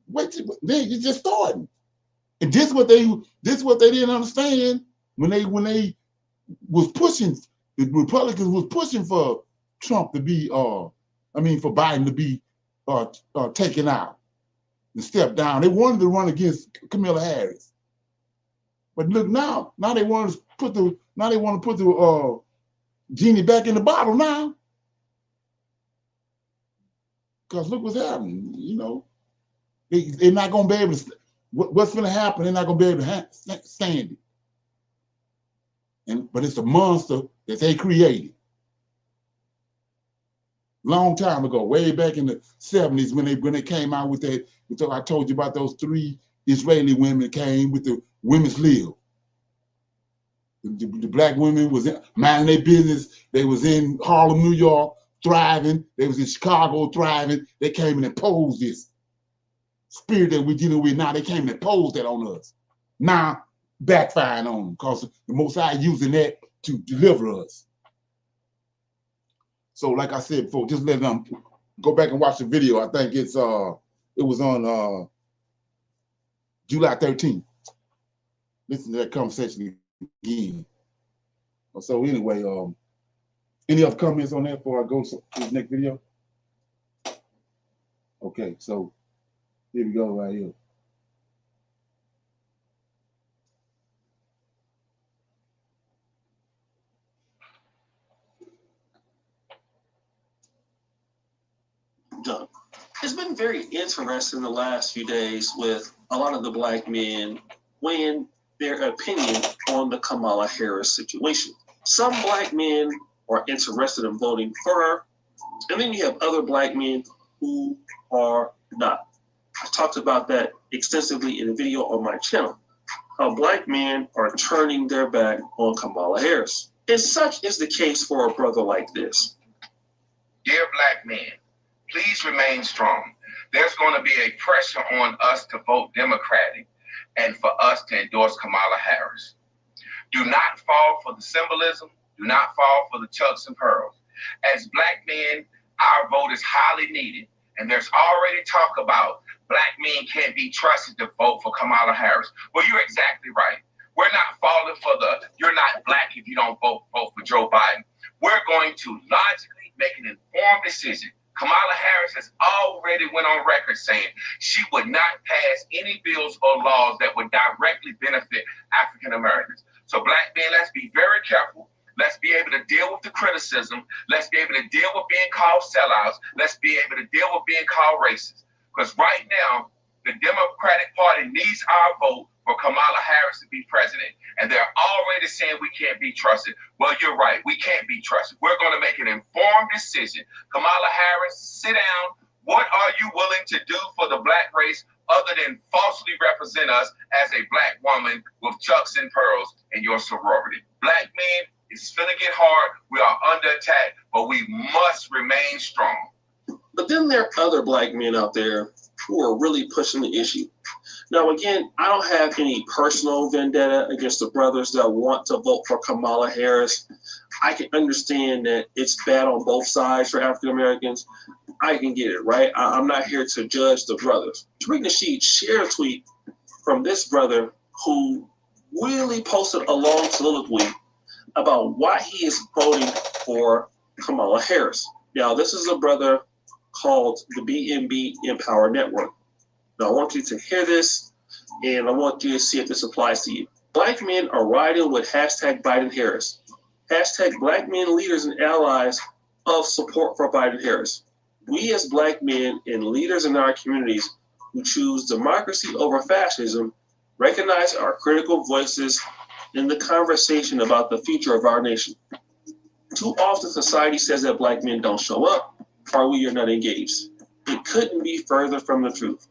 Wait, you're just starting. And this what they didn't understand when they was pushing, the Republicans was pushing for Trump to be, for Biden to be taken out and step down. They wanted to run against Kamala Harris. But look now they want to put the genie back in the bottle now. Because look what's happening, They're not going to be able to, what's going to happen, they're not going to be able to stand it. But it's a monster that they created. Long time ago, way back in the 70s when they came out with that, I told you about those 3 Israeli women came with the women's lib. The black women was minding their business. They was in Harlem, New York, thriving. They was in Chicago, thriving. They came and imposed this spirit that we're dealing with now. They came and imposed that on us. Now, backfiring on them because the Most High using that to deliver us. So, like I said before, just let them go back and watch the video. I think it was on July 13th. Listen to that conversation again. So anyway, any other comments on that before I go to the next video? Okay, so here we go right here. Done. It's been very interesting the last few days with a lot of the black men weighing their opinion on the Kamala Harris situation. Some black men are interested in voting for her, and then you have other black men who are not. I talked about that extensively in a video on my channel, how black men are turning their back on Kamala Harris. And such is the case for a brother like this. Dear black men, please remain strong. There's going to be a pressure on us to vote Democratic and for us to endorse Kamala Harris. Do not fall for the symbolism. Do not fall for the chucks and pearls. As black men, our vote is highly needed, and there's already talk about black men can't be trusted to vote for Kamala Harris. Well, you're exactly right. We're not falling for you're not black if you don't vote for Joe Biden. We're going to logically make an informed decision. Kamala Harris has already went on record saying she would not pass any bills or laws that would directly benefit African Americans. So black men, let's be very careful. Let's be able to deal with the criticism. Let's be able to deal with being called sellouts. Let's be able to deal with being called racist. Because right now, the Democratic Party needs our vote for Kamala Harris to be president. And they're already saying we can't be trusted. Well, you're right. We can't be trusted. We're going to make an informed decision. Kamala Harris, sit down. What are you willing to do for the black race other than falsely represent us as a black woman with chucks and pearls in your sorority? Black men, it's going to get hard. We are under attack, but we must remain strong. But then there are other black men out there who are really pushing the issue. Now, again, I don't have any personal vendetta against the brothers that want to vote for Kamala Harris. I can understand that it's bad on both sides for African Americans. I can get it, right? I'm not here to judge the brothers. Tariq Nasheed shared a tweet from this brother who really posted a long soliloquy about why he is voting for Kamala Harris. Now, this is a brother called the BNB Empower Network. Now, I want you to hear this, and I want you to see if this applies to you. Black men are riding with hashtag Biden Harris. Hashtag black men leaders and allies of support for Biden Harris. We as black men and leaders in our communities who choose democracy over fascism recognize our critical voices in the conversation about the future of our nation. Too often society says that black men don't show up or we are not engaged. It couldn't be further from the truth.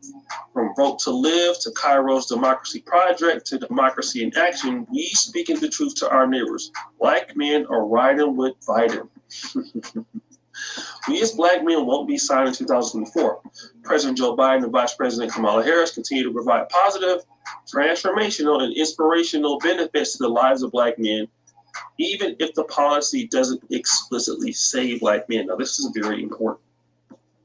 From Vote to Live to Cairo's Democracy Project to Democracy in Action, we speaking the truth to our neighbors. Black men are riding with Biden. We as black men won't be silent in 2024. President Joe Biden and Vice President Kamala Harris continue to provide positive, transformational, and inspirational benefits to the lives of black men, even if the policy doesn't explicitly say black men. Now, this is very important.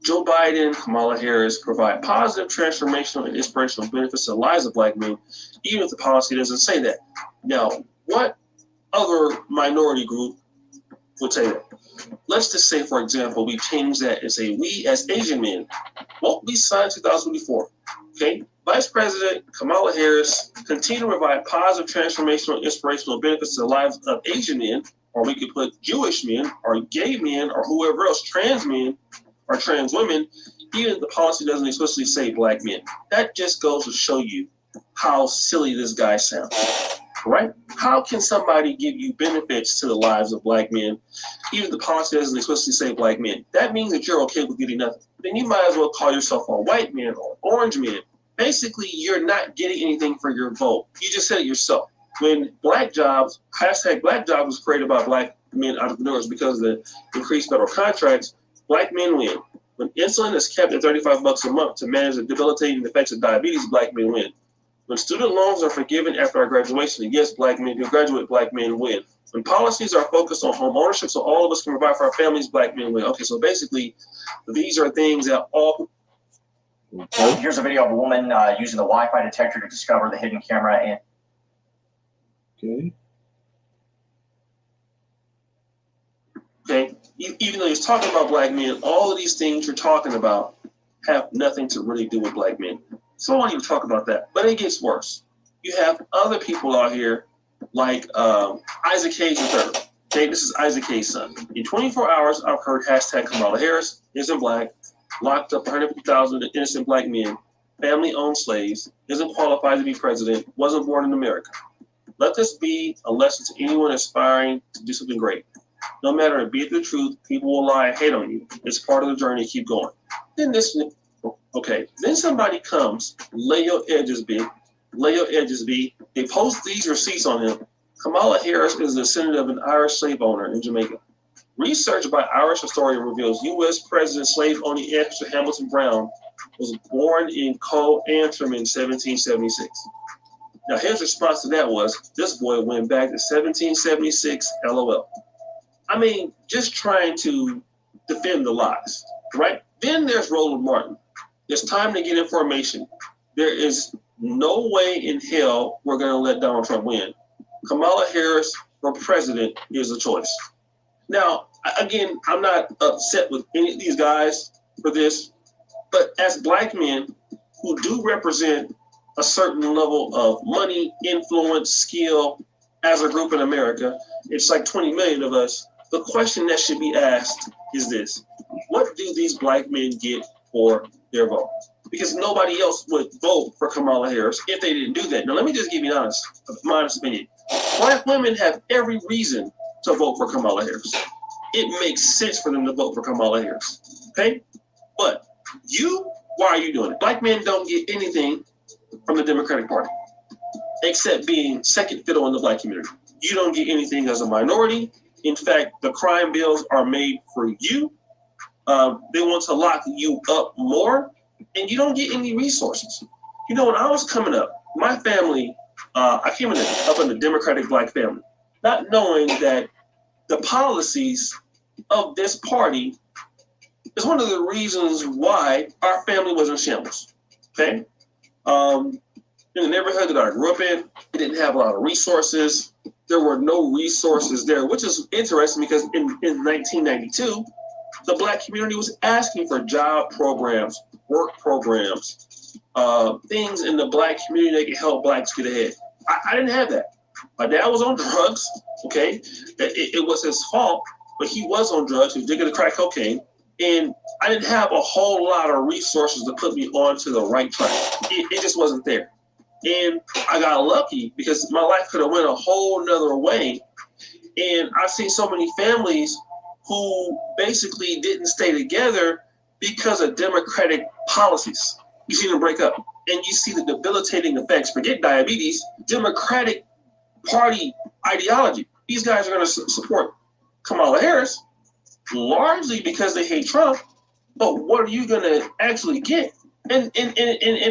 Joe Biden, Kamala Harris provide positive, transformational, and inspirational benefits to the lives of black men, even if the policy doesn't say that. Now, what other minority group would say that? Let's just say, for example, we change that and say, we as Asian men won't be signed in 2024. Okay? Vice President Kamala Harris continue to provide positive, transformational, and inspirational benefits to the lives of Asian men, or we could put Jewish men, or gay men, or whoever else, trans men, or trans women, even if the policy doesn't explicitly say black men. That just goes to show you how silly this guy sounds, right? How can somebody give you benefits to the lives of black men, even if the policy doesn't explicitly say black men? That means that you're okay with getting nothing. Then you might as well call yourself a white man or orange man. Basically, you're not getting anything for your vote. You just said it yourself. When black jobs, hashtag black jobs was created by black men entrepreneurs because of the increased federal contracts, black men win. When insulin is kept at $35 a month to manage the debilitating effects of diabetes, black men win. When student loans are forgiven after our graduation, yes, black men do graduate, black men win. When policies are focused on home ownership so all of us can provide for our families, black men win. Okay, so basically, these are things that all... Here's a video of a woman using the Wi-Fi detector to discover the hidden camera. And okay, even though he's talking about black men, all of these things you're talking about have nothing to really do with black men. So I won't even talk about that. But it gets worse. You have other people out here like Isaac Hayes III. Okay, this is Isaac Hayes' son. In 24 hours, I've heard hashtag Kamala Harris isn't black, locked up 150,000 innocent black men, family-owned slaves, isn't qualified to be president, wasn't born in America. Let this be a lesson to anyone aspiring to do something great. No matter, be it the truth, people will lie and hate on you. It's part of the journey. Keep going. Then somebody comes, lay your edges, B. Lay your edges, B. They post these receipts on him. Kamala Harris is the descendant of an Irish slave owner in Jamaica. Research by Irish historian reveals U.S. President slave-owning Esther Hamilton Brown was born in Co-Antrim in 1776. Now, his response to that was, this boy went back to 1776, LOL. I mean, just trying to defend the lies, right? Then there's Roland Martin. It's time to get information. There is no way in hell we're going to let Donald Trump win. Kamala Harris for president is a choice. Now, again, I'm not upset with any of these guys for this, but as black men who do represent a certain level of money, influence, skill as a group in America, it's like 20 million of us. The question that should be asked is this: what do these black men get for their vote? Because nobody else would vote for Kamala Harris if they didn't do that. Now, let me just give you my honest opinion. Black women have every reason to vote for Kamala Harris. It makes sense for them to vote for Kamala Harris. Okay? But why are you doing it? Black men don't get anything from the Democratic Party except being second fiddle in the black community. You don't get anything as a minority. In fact, the crime bills are made for you. They want to lock you up more, and you don't get any resources. You know, when I was coming up, my family, I came up in a Democratic black family, not knowing that the policies of this party is one of the reasons why our family was in shambles. Okay? In the neighborhood that I grew up in, it didn't have a lot of resources. There were no resources there, which is interesting because in 1992, the black community was asking for job programs, work programs, things in the black community that could help blacks get ahead. I didn't have that. My dad was on drugs, okay? It was his fault, but he was on drugs. He was digging the crack cocaine. And I didn't have a whole lot of resources to put me onto the right track. It just wasn't there. And I got lucky because my life could have went a whole nother way. And I've seen so many families who basically didn't stay together because of Democratic policies. You see them break up, and you see the debilitating effects. Forget diabetes, Democratic Party ideology. These guys are going to support Kamala Harris largely because they hate Trump. But what are you going to actually get? And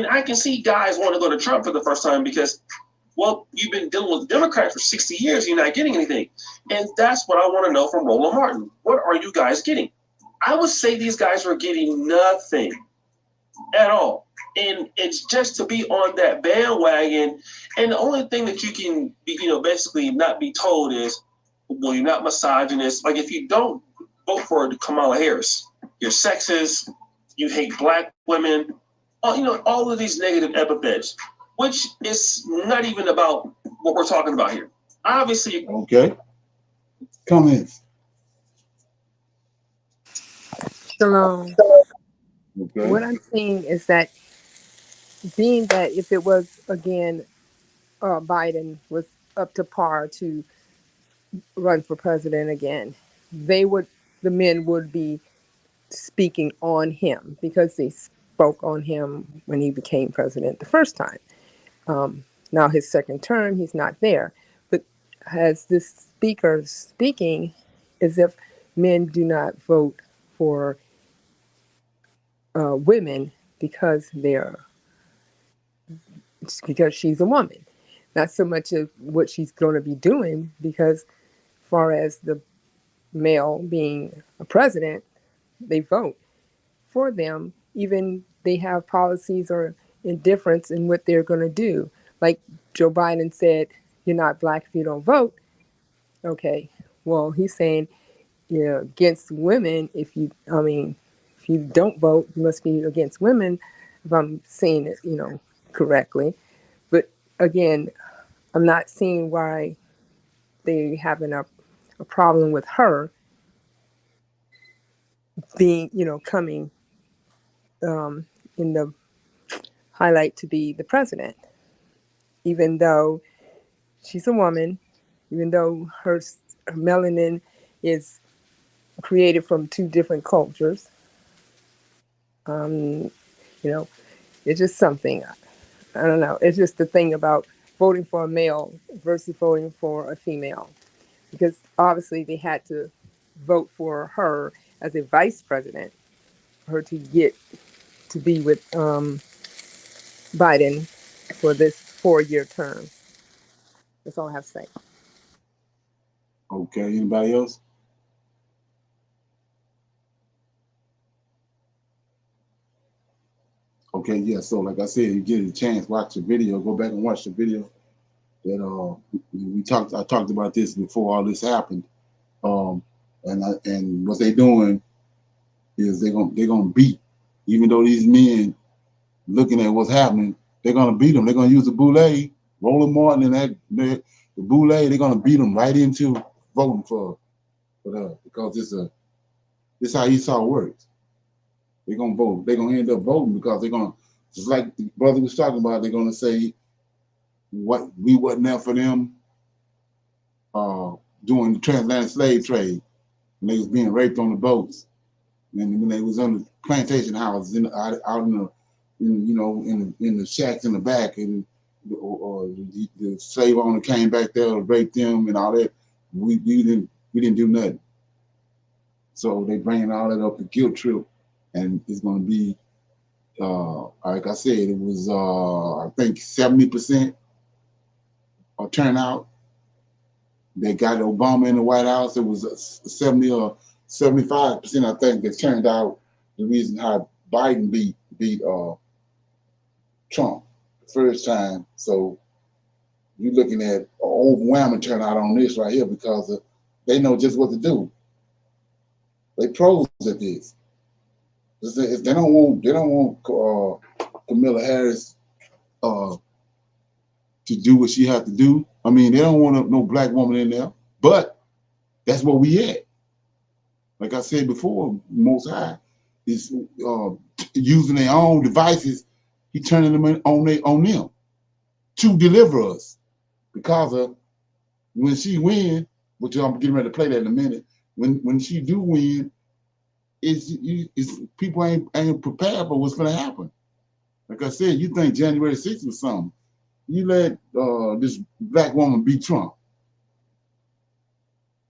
I can see guys want to go to Trump for the first time because, well, you've been dealing with Democrats for 60 years, you're not getting anything. And that's what I want to know from Roland Martin. What are you guys getting? I would say these guys are getting nothing at all. And it's just to be on that bandwagon. And the only thing that you can, basically not be told is, well, you're not misogynist. Like, if you don't vote for Kamala Harris, you're sexist, you hate black women, all of these negative epithets, which is not even about what we're talking about here. Obviously. Okay. Comments. Shalom. Okay. What I'm seeing is that being that if it was again Biden was up to par to run for president again, the men would be speaking on him because they spoke on him when he became president the first time. Now his second term, he's not there. But as this speaker speaking, as if men do not vote for women because she's a woman. Not so much of what she's going to be doing, because far as the male being a president, they vote for them. Even they have policies or indifference in what they're going to do. Like Joe Biden said, you're not black if you don't vote. Okay, well, he's saying you're against women if you don't vote, you must be against women, if I'm saying it, correctly. But again, I'm not seeing why they having a problem with her being, coming in the highlight to be the president, even though she's a woman, even though her melanin is created from two different cultures. Um, it's just something. I don't know. It's just the thing about voting for a male versus voting for a female, because obviously they had to vote for her as a vice president for her to get to be with Biden for this 4-year term. That's all I have to say. Okay. Anybody else? Okay, yeah. So like I said, you get a chance, watch the video. Go back and watch the video. That I talked about this before all this happened. And what they doing is they're gonna beat, even though these men looking at what's happening, they're gonna beat them. They're gonna use the boule, Roland Martin, and the boule. They're gonna beat them right into voting for that, because this is how Esau works. They're gonna vote. They're gonna end up voting because they're gonna, just like the brother was talking about. They're gonna say what we wasn't there for them doing the transatlantic slave trade, and they was being raped on the boats, and when they was on the plantation houses out in the shacks in the back, and or the slave owner came back there to rape them and all that. We didn't do nothing. So they bringing all that up the guilt trip, and it's going to be like I said, it was I think 70% turnout. They got Obama in the White House. It was 70 or 75%, I think, that turned out the reason how Biden beat Trump the first time. So you're looking at an overwhelming turnout on this right here, because they know just what to do. They pros at this. They don't want Kamala Harris to do what she had to do. I mean, they don't want no black woman in there, but that's where we at. Like I said before, Most High is using their own devices. He turning them on them to deliver us, because of when she win, which I'm getting ready to play that in a minute. When she do win, it's people ain't prepared for what's going to happen. Like I said, you think January 6th was something. You let this black woman beat Trump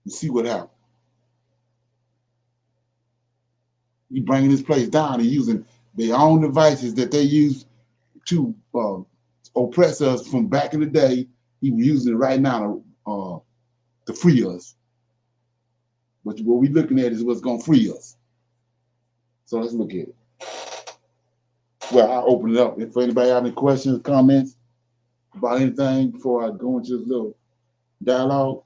and see what happens. You bringing this place down and using their own devices that they use to oppress us from back in the day. He using it right now to free us. But what we're looking at is what's going to free us. So let's look at it. Well, I'll open it up. If anybody have any questions, comments about anything before I go into this little dialogue.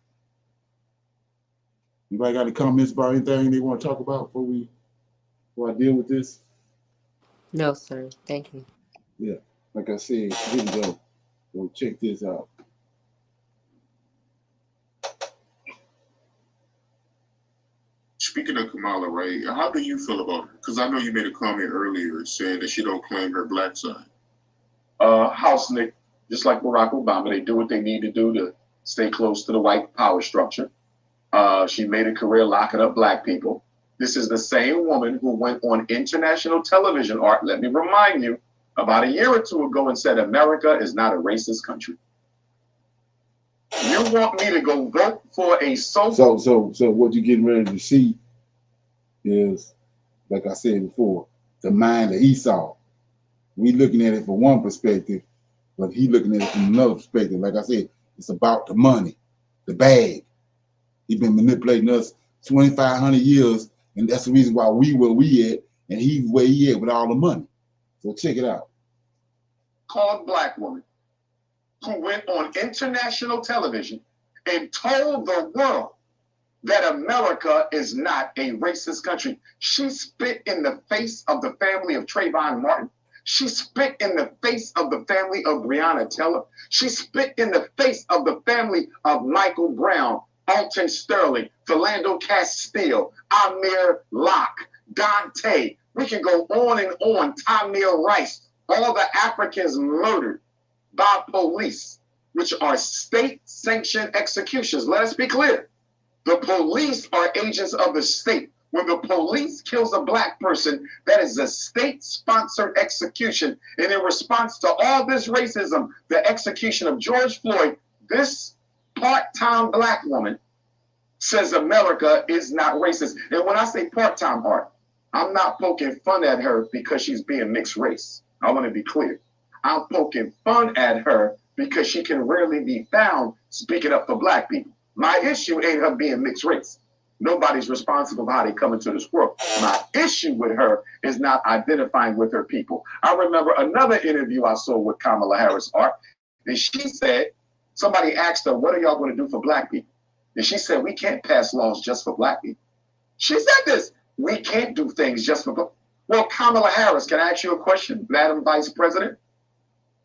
Anybody got any comments about anything they want to talk about before I deal with this? No, sir. Thank you. Yeah, like I said, here we go. So check this out. Speaking of Kamala, right? How do you feel about her? Because I know you made a comment earlier saying that she don't claim her black side. House Nick, just like Barack Obama, they do what they need to do to stay close to the white power structure. She made a career locking up black people. This is the same woman who went on international television, Art, let me remind you, about a year or two ago and said America is not a racist country. You want me to go vote for a So what you're getting ready to see is, like I said before, the mind of Esau. We looking at it from one perspective, but he looking at it from another perspective. Like I said, it's about the money, the bag. He's been manipulating us 2,500 years, and that's the reason why we where we at, and he's where he at with all the money. So check it out. Called black woman who went on international television and told the world that America is not a racist country. She spit in the face of the family of Trayvon Martin. She spit in the face of the family of Breonna Taylor. She spit in the face of the family of Michael Brown, Alton Sterling, Philando Castile, Amir Locke, Dante. We can go on and on. Tamir Rice, all the Africans murdered by police, which are state-sanctioned executions. Let us be clear. The police are agents of the state. When the police kills a black person, that is a state-sponsored execution. And in response to all this racism, the execution of George Floyd, this part-time black woman says America is not racist. And when I say part-time, Art, I'm not poking fun at her because she's being mixed race. I want to be clear. I'm poking fun at her because she can rarely be found speaking up for black people. My issue ain't her being mixed race. Nobody's responsible for how they come into this world. My issue with her is not identifying with her people. I remember another interview I saw with Kamala Harris, Art, and she said, somebody asked her, what are y'all going to do for black people? And she said, we can't pass laws just for black people. She said this, we can't do things just for black. Well, Kamala Harris, can I ask you a question, Madam Vice President?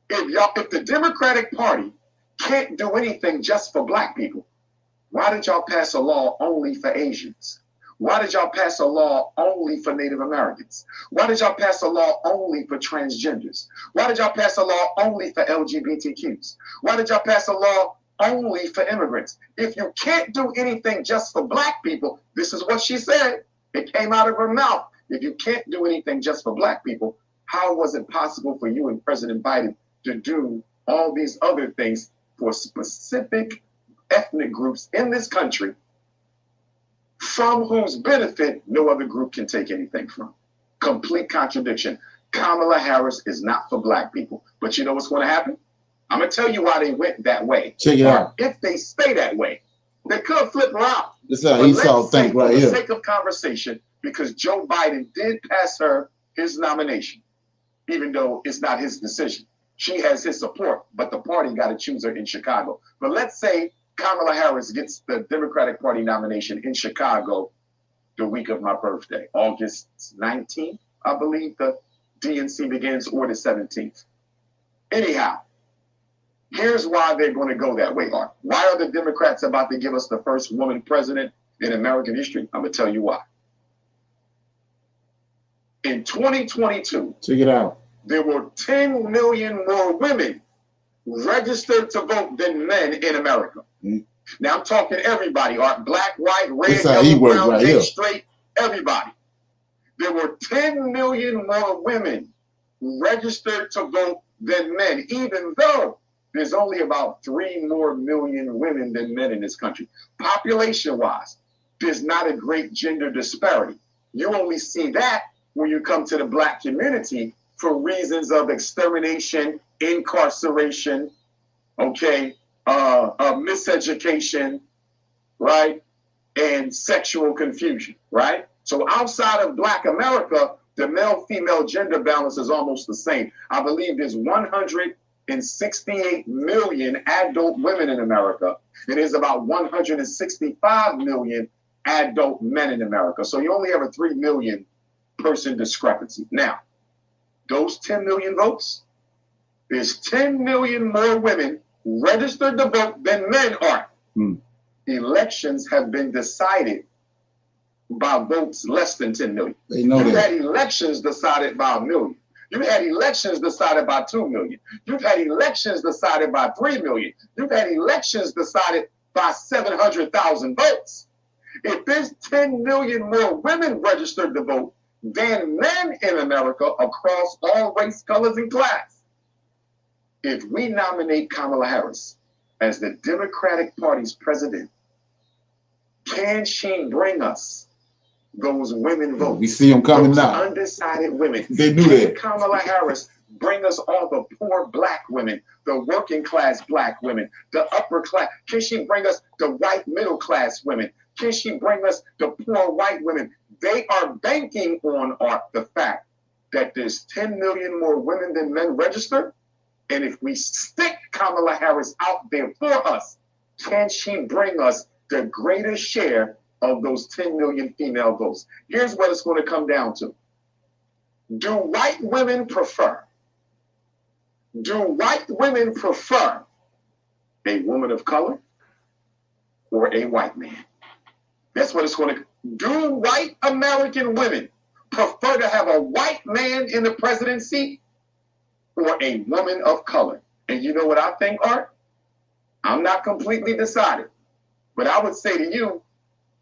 If the Democratic Party can't do anything just for black people, why did y'all pass a law only for Asians? Why did y'all pass a law only for Native Americans? Why did y'all pass a law only for transgenders? Why did y'all pass a law only for LGBTQs? Why did y'all pass a law only for immigrants? If you can't do anything just for black people, this is what she said. It came out of her mouth. If you can't do anything just for black people, how was it possible for you and President Biden to do all these other things for specific ethnic groups in this country from whose benefit no other group can take anything from? Complete contradiction. Kamala Harris is not for black people. But you know what's going to happen? I'm going to tell you why they went that way. Check it out. If they stay that way, they could flip her out. This is how Esau think right here. For the sake of conversation, because Joe Biden did pass her his nomination, even though it's not his decision. She has his support, but the party got to choose her in Chicago. But let's say Kamala Harris gets the Democratic Party nomination in Chicago the week of my birthday, August 19th, I believe the DNC begins, or the 17th. Anyhow, here's why they're going to go that way, Art. Why are the Democrats about to give us the first woman president in American history? I'm going to tell you why. In 2022, check it out, there were 10 million more women registered to vote than men in America. Now I'm talking everybody, Art, black, white, red, yellow, brown, gay, straight, everybody. There were 10 million more women registered to vote than men, even though there's only about 3 more million women than men in this country. Population-wise, there's not a great gender disparity. You only see that when you come to the black community for reasons of extermination, incarceration, okay, miseducation, right, and sexual confusion, right? So outside of black America, the male-female gender balance is almost the same. I believe there's 168 million adult women in America. It is about 165 million adult men in America. So you only have a 3 million person discrepancy. Now, those 10 million votes, there's 10 million more women registered to vote than men are. Elections have been decided by votes less than 10 million. They know You've that. had elections decided by 1 million. You've had elections decided by 2 million. You've had elections decided by 3 million. You've had elections decided by 700,000 votes. If there's 10 million more women registered to vote than men in America across all race, colors, and class, if we nominate Kamala Harris as the Democratic Party's president, can she bring us those women votes? We see them coming now. Undecided women. They knew that. Kamala Harris bring us all the poor black women, the working class black women, the upper class? Can she bring us the white middle class women? Can she bring us the poor white women? They are banking on, Art, the fact that there's 10 million more women than men registered. And if we stick Kamala Harris out there for us, can she bring us the greatest share of those 10 million female votes? Here's what it's going to come down to. Do white women prefer a woman of color or a white man? That's what it's going to. Do white American women prefer to have a white man in the presidency or a woman of color? And you know what I think, Art? I'm not completely decided, but I would say to you,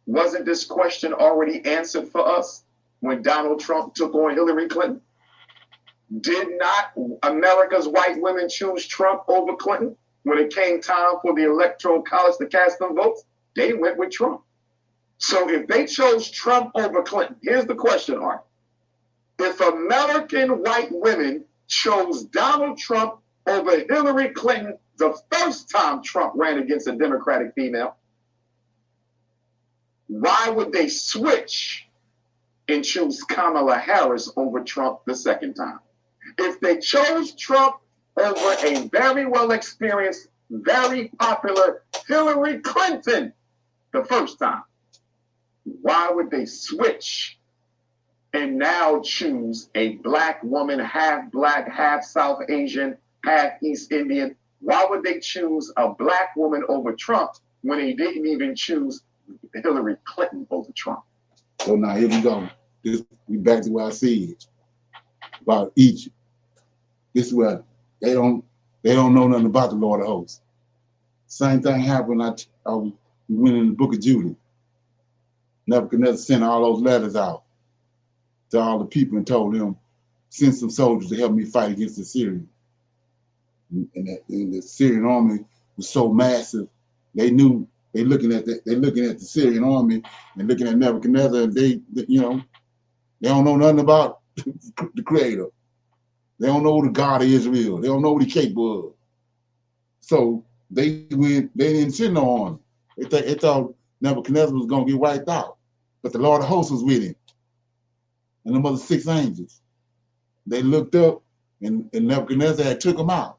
wasn't this question already answered for us when Donald Trump took on Hillary Clinton? Did not America's white women choose Trump over Clinton when it came time for the Electoral College to cast them votes? They went with Trump. So if they chose Trump over Clinton, here's the question, Art. If American white women chose Donald Trump over Hillary Clinton the first time Trump ran against a Democratic female, why would they switch and choose Kamala Harris over Trump the second time? If they chose Trump over a very well experienced, very popular Hillary Clinton the first time, why would they switch and now choose a black woman, half black, half South Asian, half East Indian? Why would they choose a black woman over Trump when they didn't even choose Hillary Clinton over Trump? So now here we go. We back to what I said about Egypt. This is where they don't know nothing about the Lord of Hosts. Same thing happened. We went in the book of Judah. Nebuchadnezzar sent all those letters out to all the people and told them, send some soldiers to help me fight against the Syrians. And the Syrian army was so massive, they knew they're looking at the Syrian army and looking at Nebuchadnezzar, and they don't know nothing about the Creator. They don't know the God of Israel. They don't know what He's capable of. So they didn't send no army. They thought Nebuchadnezzar was gonna get wiped out, but the Lord of Hosts was with him, and the other 6 angels. They looked up, and Nebuchadnezzar had took them out.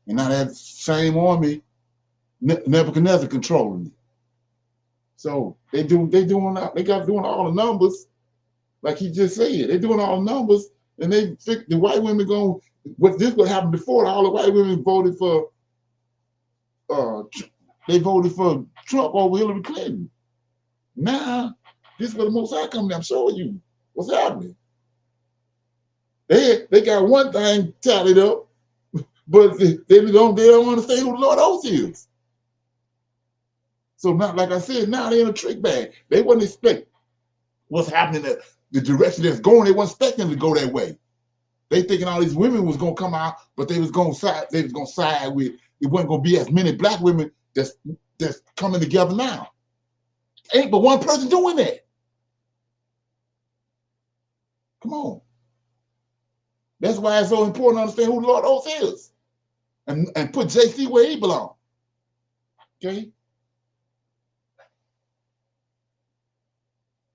And now that same army, Nebuchadnezzar controlling it. So they doing all the numbers, like he just said. They're doing all the numbers, and they think the white women going. What happened before? All the white women voted for. They voted for Trump over Hillary Clinton. Now this is where the Most High coming. I'm showing you what's happening. They got one thing tallied up. But they don't understand who the Lord of Hosts is. So now, like I said, now they're in a trick bag. They wasn't expecting what's happening, the direction that's going. They wasn't expecting to go that way. They thinking all these women was gonna come out, but they was gonna side with. It wasn't gonna be as many black women that's coming together now. Ain't but one person doing that. Come on. That's why it's so important to understand who the Lord of Hosts is. And put JC where he belongs. Okay?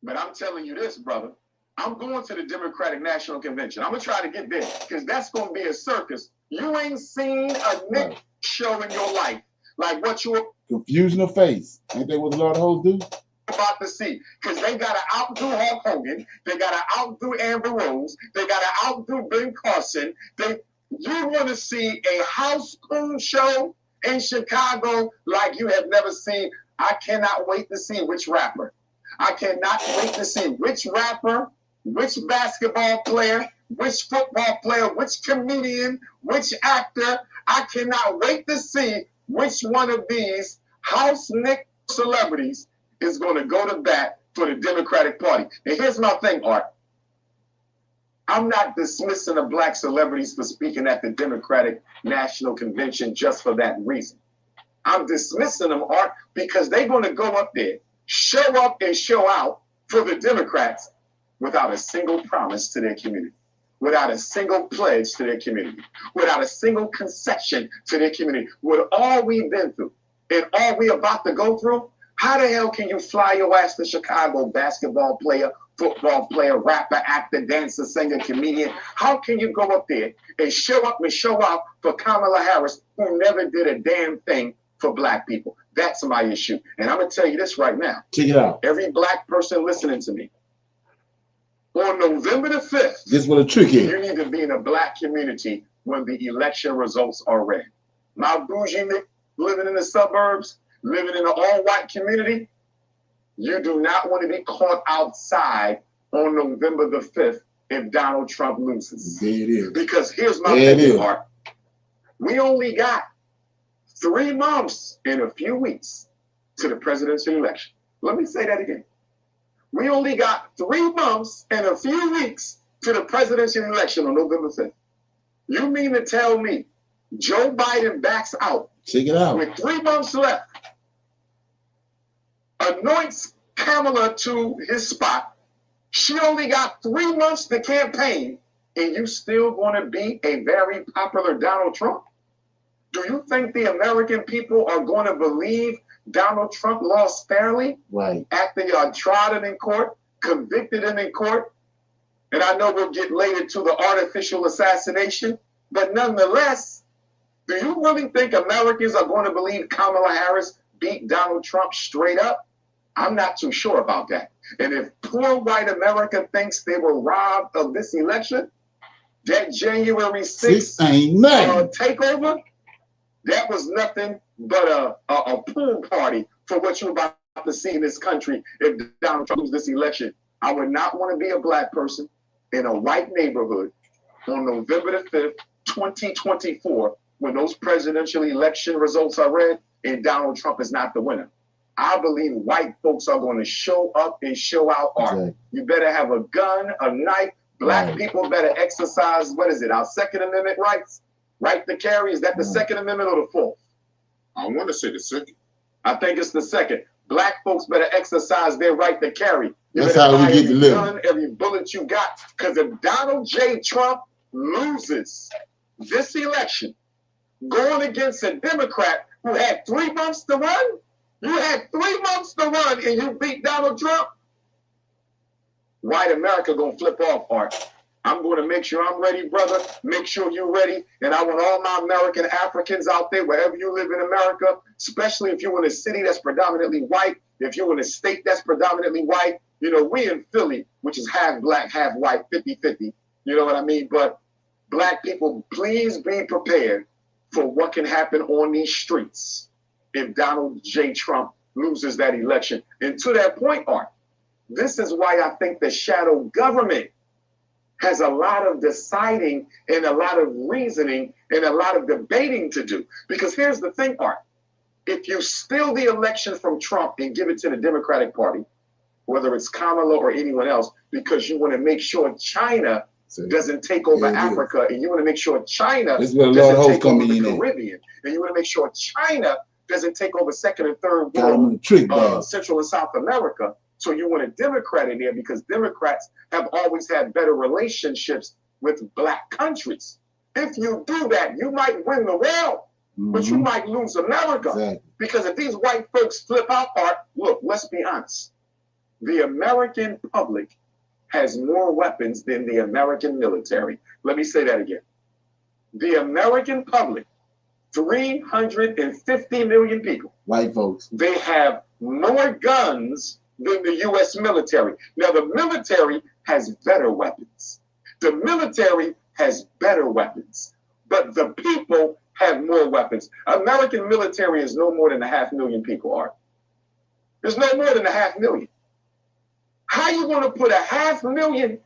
But I'm telling you this, brother. I'm going to the Democratic National Convention. I'm going to try to get there because that's going to be a circus. You ain't seen a Nick show in your life like what you're... Confusion of face. Ain't that what the Lord of Hosts do? About to see, because they got to outdo Hulk Hogan. They got to outdo Amber Rose. They got to outdo Ben Carson. You want to see a house school show in Chicago like you have never seen. I cannot wait to see which rapper. I cannot wait to see which rapper, which basketball player, which football player, which comedian, which actor. I cannot wait to see which one of these house Nick celebrities is going to go to bat for the Democratic Party. And here's my thing, Art. I'm not dismissing the black celebrities for speaking at the Democratic National Convention just for that reason. I'm dismissing them, Art, because they're going to go up there, show up and show out for the Democrats without a single promise to their community, without a single pledge to their community, without a single concession to their community. With all we've been through and all we're about to go through, how the hell can you fly your ass to Chicago, basketball player, football player, rapper, actor, dancer, singer, comedian? How can you go up there and show up and show out for Kamala Harris, who never did a damn thing for black people? That's my issue. And I'm going to tell you this right now. Check it out. Every black person listening to me, on November the 5th, this is what a trick is. You need to be in a black community when the election results are read. My bougie living in the suburbs, living in an all-white community, you do not want to be caught outside on November the 5th if Donald Trump loses. There it is. Because here's my favorite part. We only got 3 months and a few weeks to the presidential election. Let me say that again. We only got 3 months and a few weeks to the presidential election on November 5th. You mean to tell me Joe Biden backs out? Check it out. With 3 months left, anoints Kamala to his spot. She only got 3 months to campaign, and you still going to be a very popular Donald Trump? Do you think the American people are going to believe Donald Trump lost fairly. Right. After y'all tried him in court, convicted him in court. And I know we'll get later to the artificial assassination. But nonetheless, do you really think Americans are going to believe Kamala Harris beat Donald Trump straight up? I'm not too sure about that. And if poor white America thinks they were robbed of this election, that January 6th takeover, that was nothing but a pool party for what you're about to see in this country if Donald Trump loses this election. I would not want to be a black person in a white neighborhood on November the 5th, 2024, when those presidential election results are read and Donald Trump is not the winner. I believe white folks are going to show up and show out art. Okay. You better have a gun, a knife. Black people better exercise, what is it, our Second Amendment rights? Right to carry, is that the Second Amendment or the Fourth? I want to say the second. I think it's the second. Black folks better exercise their right to carry. You That's how we get to live. Gun, every bullet you got. Because if Donald J. Trump loses this election, going against a Democrat who had 3 months to run, you had 3 months to run and you beat Donald Trump, white America gonna flip off, Art. I'm going to make sure I'm ready, brother. Make sure you're ready. And I want all my American Africans out there, wherever you live in America, especially if you're in a city that's predominantly white, if you're in a state that's predominantly white. You know, we in Philly, which is half black, half white, 50-50. You know what I mean? But black people, please be prepared for what can happen on these streets if Donald J. Trump loses that election. And to that point, Art, this is why I think the shadow government has a lot of deciding and a lot of reasoning and a lot of debating to do. Because here's the thing, Art. If you steal the election from Trump and give it to the Democratic Party, whether it's Kamala or anyone else, because you want to make sure China doesn't take over Africa, and you want to make sure China doesn't take over the Caribbean, and you want to make sure China doesn't take over second and third world, Central and South America. So you want a Democrat in there because Democrats have always had better relationships with black countries. If you do that, you might win the world, but you might lose America. Because if these white folks flip out, Art, look, let's be honest. The American public has more weapons than the American military. Let me say that again. The American public, 350 million people. White folks. They have more guns than the U.S. military. Now, the military has better weapons. The military has better weapons. But the people have more weapons. American military is no more than 500,000 people, Art. There's no more than 500,000. How you going to put 500,000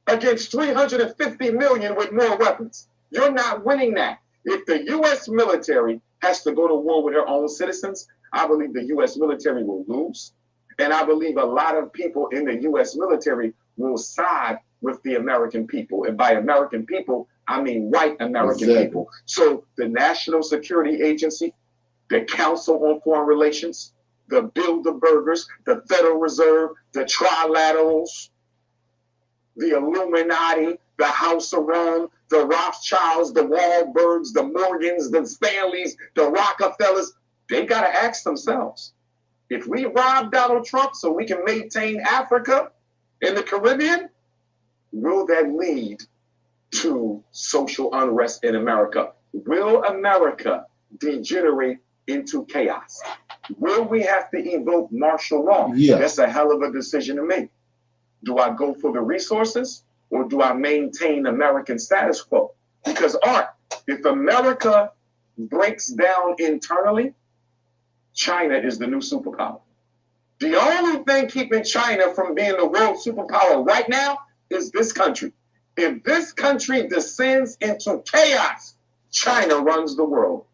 against 350 million with more weapons? You're not winning that. If the U.S. military has to go to war with their own citizens, I believe the U.S. military will lose. And I believe a lot of people in the U.S. military will side with the American people. And by American people, I mean white American people. So the National Security Agency, the Council on Foreign Relations, the Bilderbergers, the Federal Reserve, the Trilaterals, the Illuminati, the House of Rome, the Rothschilds, the Wahlbergs, the Morgans, the Stanleys, the Rockefellers, they got to ask themselves, if we rob Donald Trump so we can maintain Africa and the Caribbean, will that lead to social unrest in America? Will America degenerate into chaos? Will we have to evoke martial law? That's a hell of a decision to make. Do I go for the resources or do I maintain American status quo? Because, Art, if America breaks down internally, China is the new superpower. The only thing keeping China from being the world superpower right now is this country. If this country descends into chaos, China runs the world.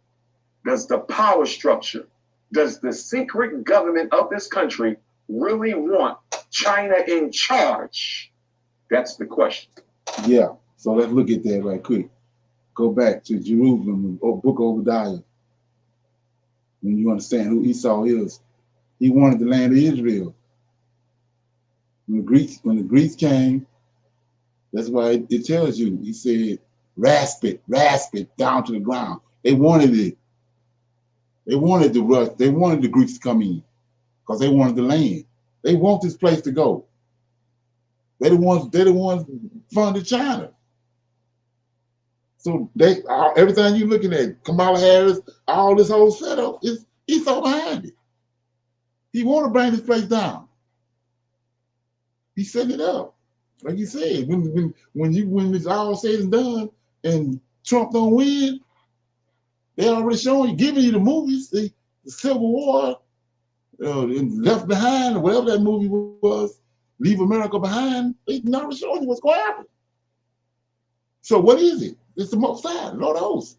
Does the power structure, does the secret government of this country really want China in charge? That's the question. Yeah, so let's look at that right quick. Go back to Jerusalem, Book of Obadiah. When you understand who Esau is, he wanted the land of Israel. When the Greeks came, that's why it tells you, he said, rasp it down to the ground. They wanted it. They wanted the Rush. They wanted the Greeks to come in because they wanted the land. They want this place to go. They the ones funded China. So everything you looking at, Kamala Harris, all this whole setup he's so behind it. He want to bring this place down. He's setting it up, like you said. When it's all said and done, and Trump don't win, they already showing you, giving you the movies, the Civil War, Left Behind, or whatever that movie was, Leave America Behind. They already showing you what's going to happen. So what is it? It's the Most High, Lord of Hosts.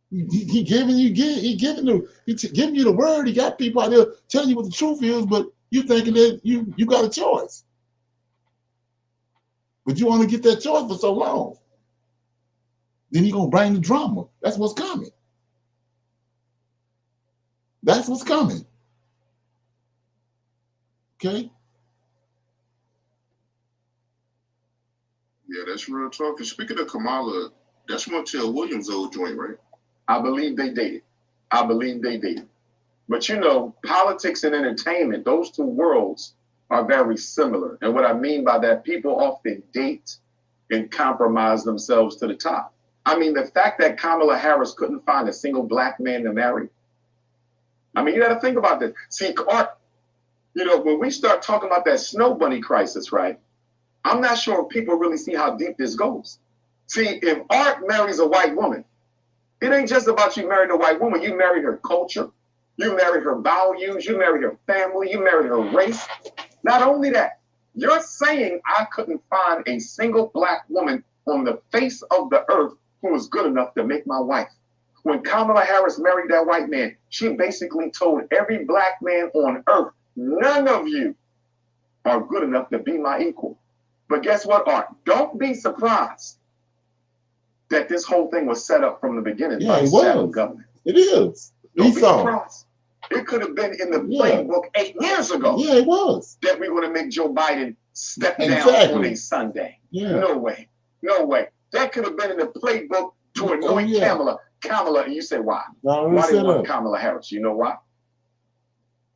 He giving you the word. He got people out there telling you what the truth is, but you thinking that you got a choice. But you want to get that choice for so long. Then you're gonna bring the drama. That's what's coming. That's what's coming. Okay? Yeah, that's real talk. And speaking of Kamala, that's Montel Williams' old joint, right? I believe they dated. But you know, politics and entertainment, those two worlds are very similar. And what I mean by that, people often date and compromise themselves to the top. I mean, the fact that Kamala Harris couldn't find a single black man to marry. I mean, you got to think about this. See, Art, you know, when we start talking about that snow bunny crisis, right? I'm not sure if people really see how deep this goes. See, if Art marries a white woman, it ain't just about you marrying a white woman. You marry her culture. You marry her values. You marry her family. You marry her race. Not only that, you're saying I couldn't find a single black woman on the face of the earth who was good enough to make my wife. When Kamala Harris married that white man, she basically told every black man on earth, none of you are good enough to be my equal. But guess what, Art? Don't be surprised that this whole thing was set up from the beginning by the Saddam government. It is. Don't be surprised. It could have been in the playbook 8 years ago. Yeah, it was. That we're going to make Joe Biden step down on a Sunday. Yeah. No way. No way. That could have been in the playbook to anoint Kamala, and you say why? Why they want Kamala Harris? You know why?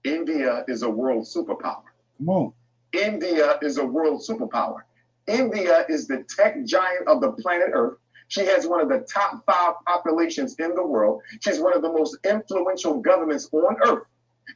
India is a world superpower. Come on. India is a world superpower. India is the tech giant of the planet Earth. She has one of the top 5 populations in the world. She's one of the most influential governments on Earth.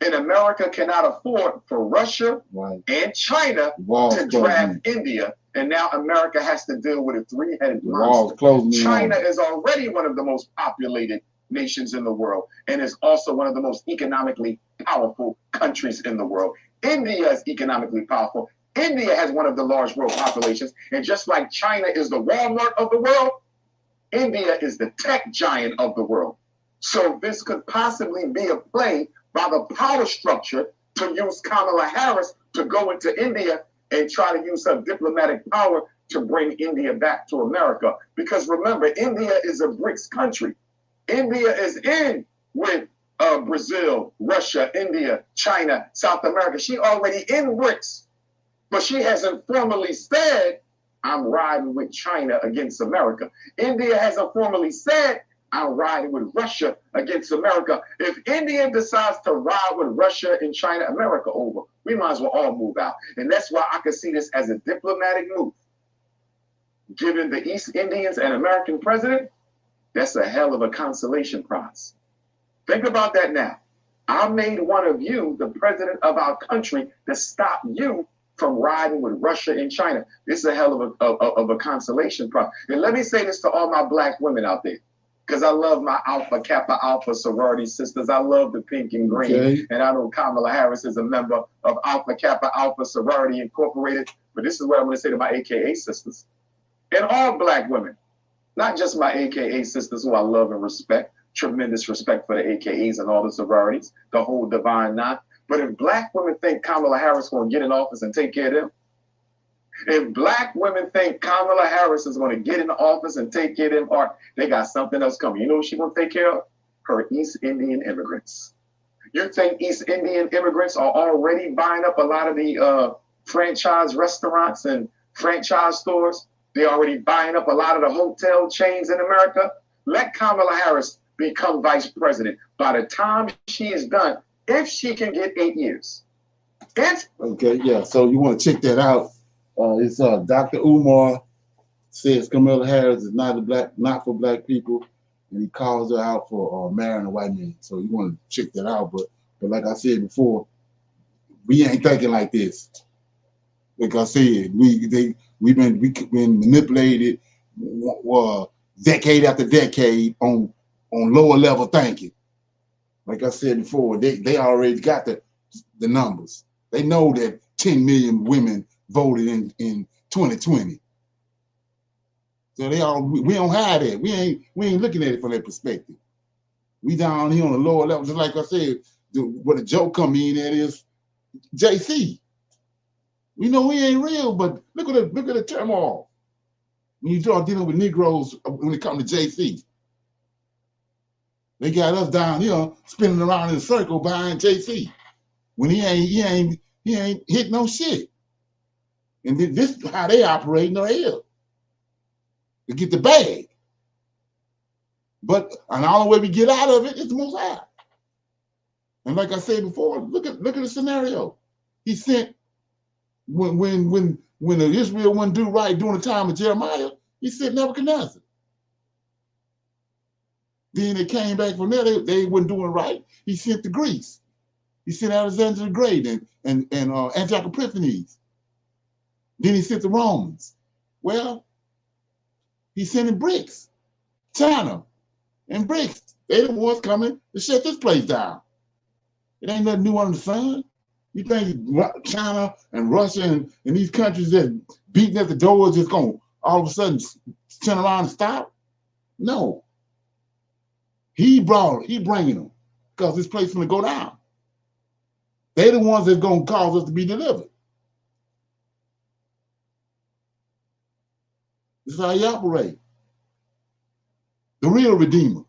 And America cannot afford for Russia and China to draft India. And now America has to deal with a 3-headed monster. China is already one of the most populated nations in the world and is also one of the most economically powerful countries in the world. India is economically powerful. India has one of the large world populations. And just like China is the Walmart of the world, India is the tech giant of the world. So this could possibly be a play by the power structure to use Kamala Harris to go into India and try to use her diplomatic power to bring India back to America. Because remember, India is a BRICS country. India is in with Brazil, Russia, India, China, South America. She already in BRICS, but she hasn't formally said, I'm riding with China against America. India hasn't formally said, I'm riding with Russia against America. If India decides to ride with Russia and China, America over, we might as well all move out. And that's why I can see this as a diplomatic move. Given the East Indians an American president, that's a hell of a consolation prize. Think about that now. I made one of you the president of our country to stop you from riding with Russia and China. This is a hell of a consolation prize. And let me say this to all my black women out there, because I love my Alpha Kappa Alpha sorority sisters. I love the pink and green. Okay. And I know Kamala Harris is a member of Alpha Kappa Alpha Sorority Incorporated. But this is what I'm going to say to my AKA sisters. And all black women, not just my AKA sisters who I love and respect, tremendous respect for the AKAs and all the sororities, the whole divine knot. But if black women think Kamala Harris is going to get in office and take care of them, if black women think Kamala Harris is going to get in office and take care of them, they got something else coming. You know what she's going to take care of? Her East Indian immigrants. You think East Indian immigrants are already buying up a lot of the franchise restaurants and franchise stores? They're already buying up a lot of the hotel chains in America. Let Kamala Harris become vice president by the time she is done, if she can get 8 years. Okay, yeah. So you want to check that out. It's Dr. Umar says Kamala Harris is not for black people, and he calls her out for marrying a white man. So you want to check that out. But like I said before, we ain't thinking like this. Like I said, we've been manipulated decade after decade on lower level thinking. Like I said before, they already got the numbers. They know that 10 million women voted in 2020. So we don't have that. We ain't looking at it from that perspective. We down here on the lower level, just like I said, where the joke come in at is JC. We know he ain't real, but look at the turmoil when you start dealing with Negroes when it comes to JC. They got us down here spinning around in a circle behind JC when he ain't hit no shit. And this is how they operate in the hell to get the bag. And all the way we get out of it is the Most High. And like I said before, look at the scenario. He sent when the Israel wouldn't do right during the time of Jeremiah, he sent Nebuchadnezzar. Then they came back from there, they weren't doing right. He sent the Greeks. He sent Alexander the Great and Antiochus Epiphanes. Then he sent the Romans. Well, he sent in BRICS, China and BRICS. They the ones coming to shut this place down. It ain't nothing new under the sun. You think China and Russia and these countries that beating at the door is just going to all of a sudden turn around and stop? No. He bringing them because this place is going to go down. They're the ones that's going to cause us to be delivered. This is how he operates. The real Redeemer.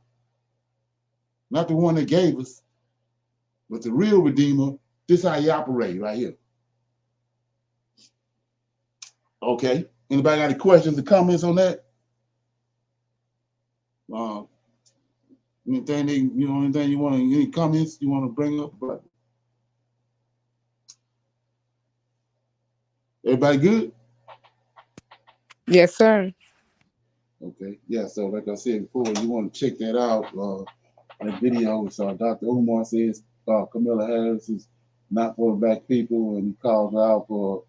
Not the one that gave us, but the real Redeemer. This is how he operates right here. Okay. Anybody got any questions or comments on that? Anything you want? Any comments you want to bring up? Everybody good? Yes, sir. Okay. Yeah. So like I said before, you want to check that out. That video. So Dr. Umar says Kamala Harris is not for black people, and he calls her out for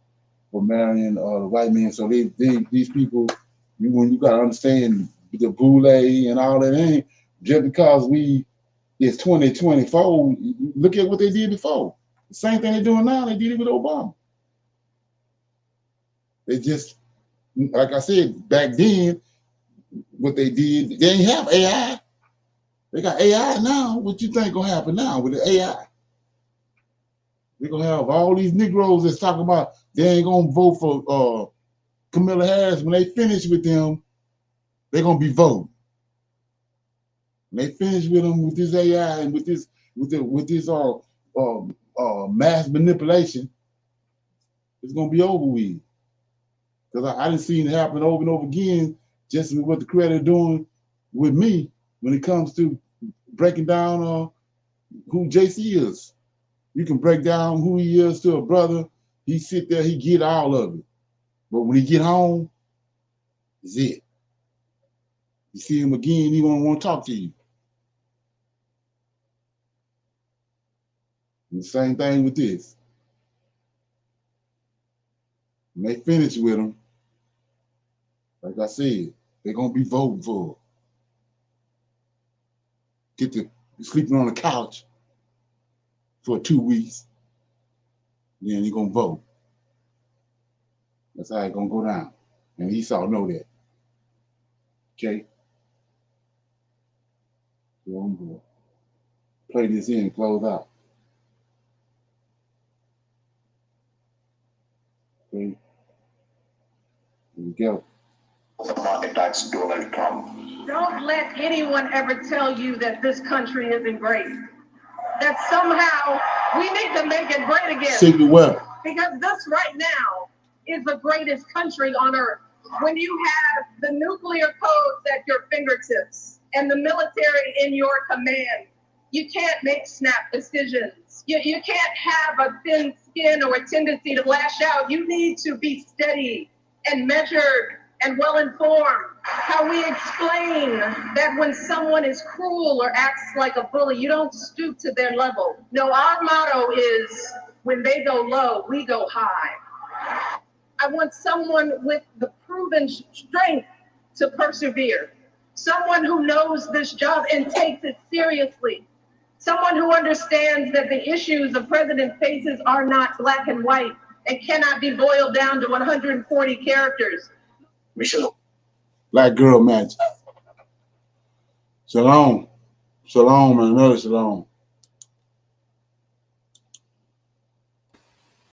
marrying the white men. So these people, when you gotta understand the boule and all that, ain't just because it's 2024. Look at what they did before. The same thing they're doing now. They did it with Obama. They just, like I said, back then, what they did, they ain't have AI. They got AI now. What you think gonna happen now with the AI? We're gonna have all these Negroes that's talking about they ain't gonna vote for Kamala Harris. When they finish with them, they're gonna be voting. When they finish with them with this AI and with this mass manipulation, it's gonna be over with. Because I done seen it happen over and over again, just with what the creator doing with me when it comes to breaking down who JC is. You can break down who he is to a brother. He sit there, he get all of it. But when he get home, it's it. You see him again, he won't want to talk to you. And the same thing with this. When they finish with him, like I said, they're gonna be voting for him. Get to sleeping on the couch for 2 weeks, then he gonna vote. That's how it's gonna go down. And Esau know that. Okay? So I'm gonna play this in and close out. Okay? Here we go. That's Donald Trump. Don't let anyone ever tell you that this country isn't great. That somehow we need to make it great again. Secret weapon. Because this right now is the greatest country on earth. When you have the nuclear codes at your fingertips, and the military in your command. You can't make snap decisions. You can't have a thin skin or a tendency to lash out. You need to be steady and measured and well-informed. How we explain that when someone is cruel or acts like a bully, you don't stoop to their level. No, our motto is, when they go low, we go high. I want someone with the proven strength to persevere. Someone who knows this job and takes it seriously. Someone who understands that the issues a president faces are not black and white and cannot be boiled down to 140 characters. Black girl magic. Shalom. Shalom and another shalom.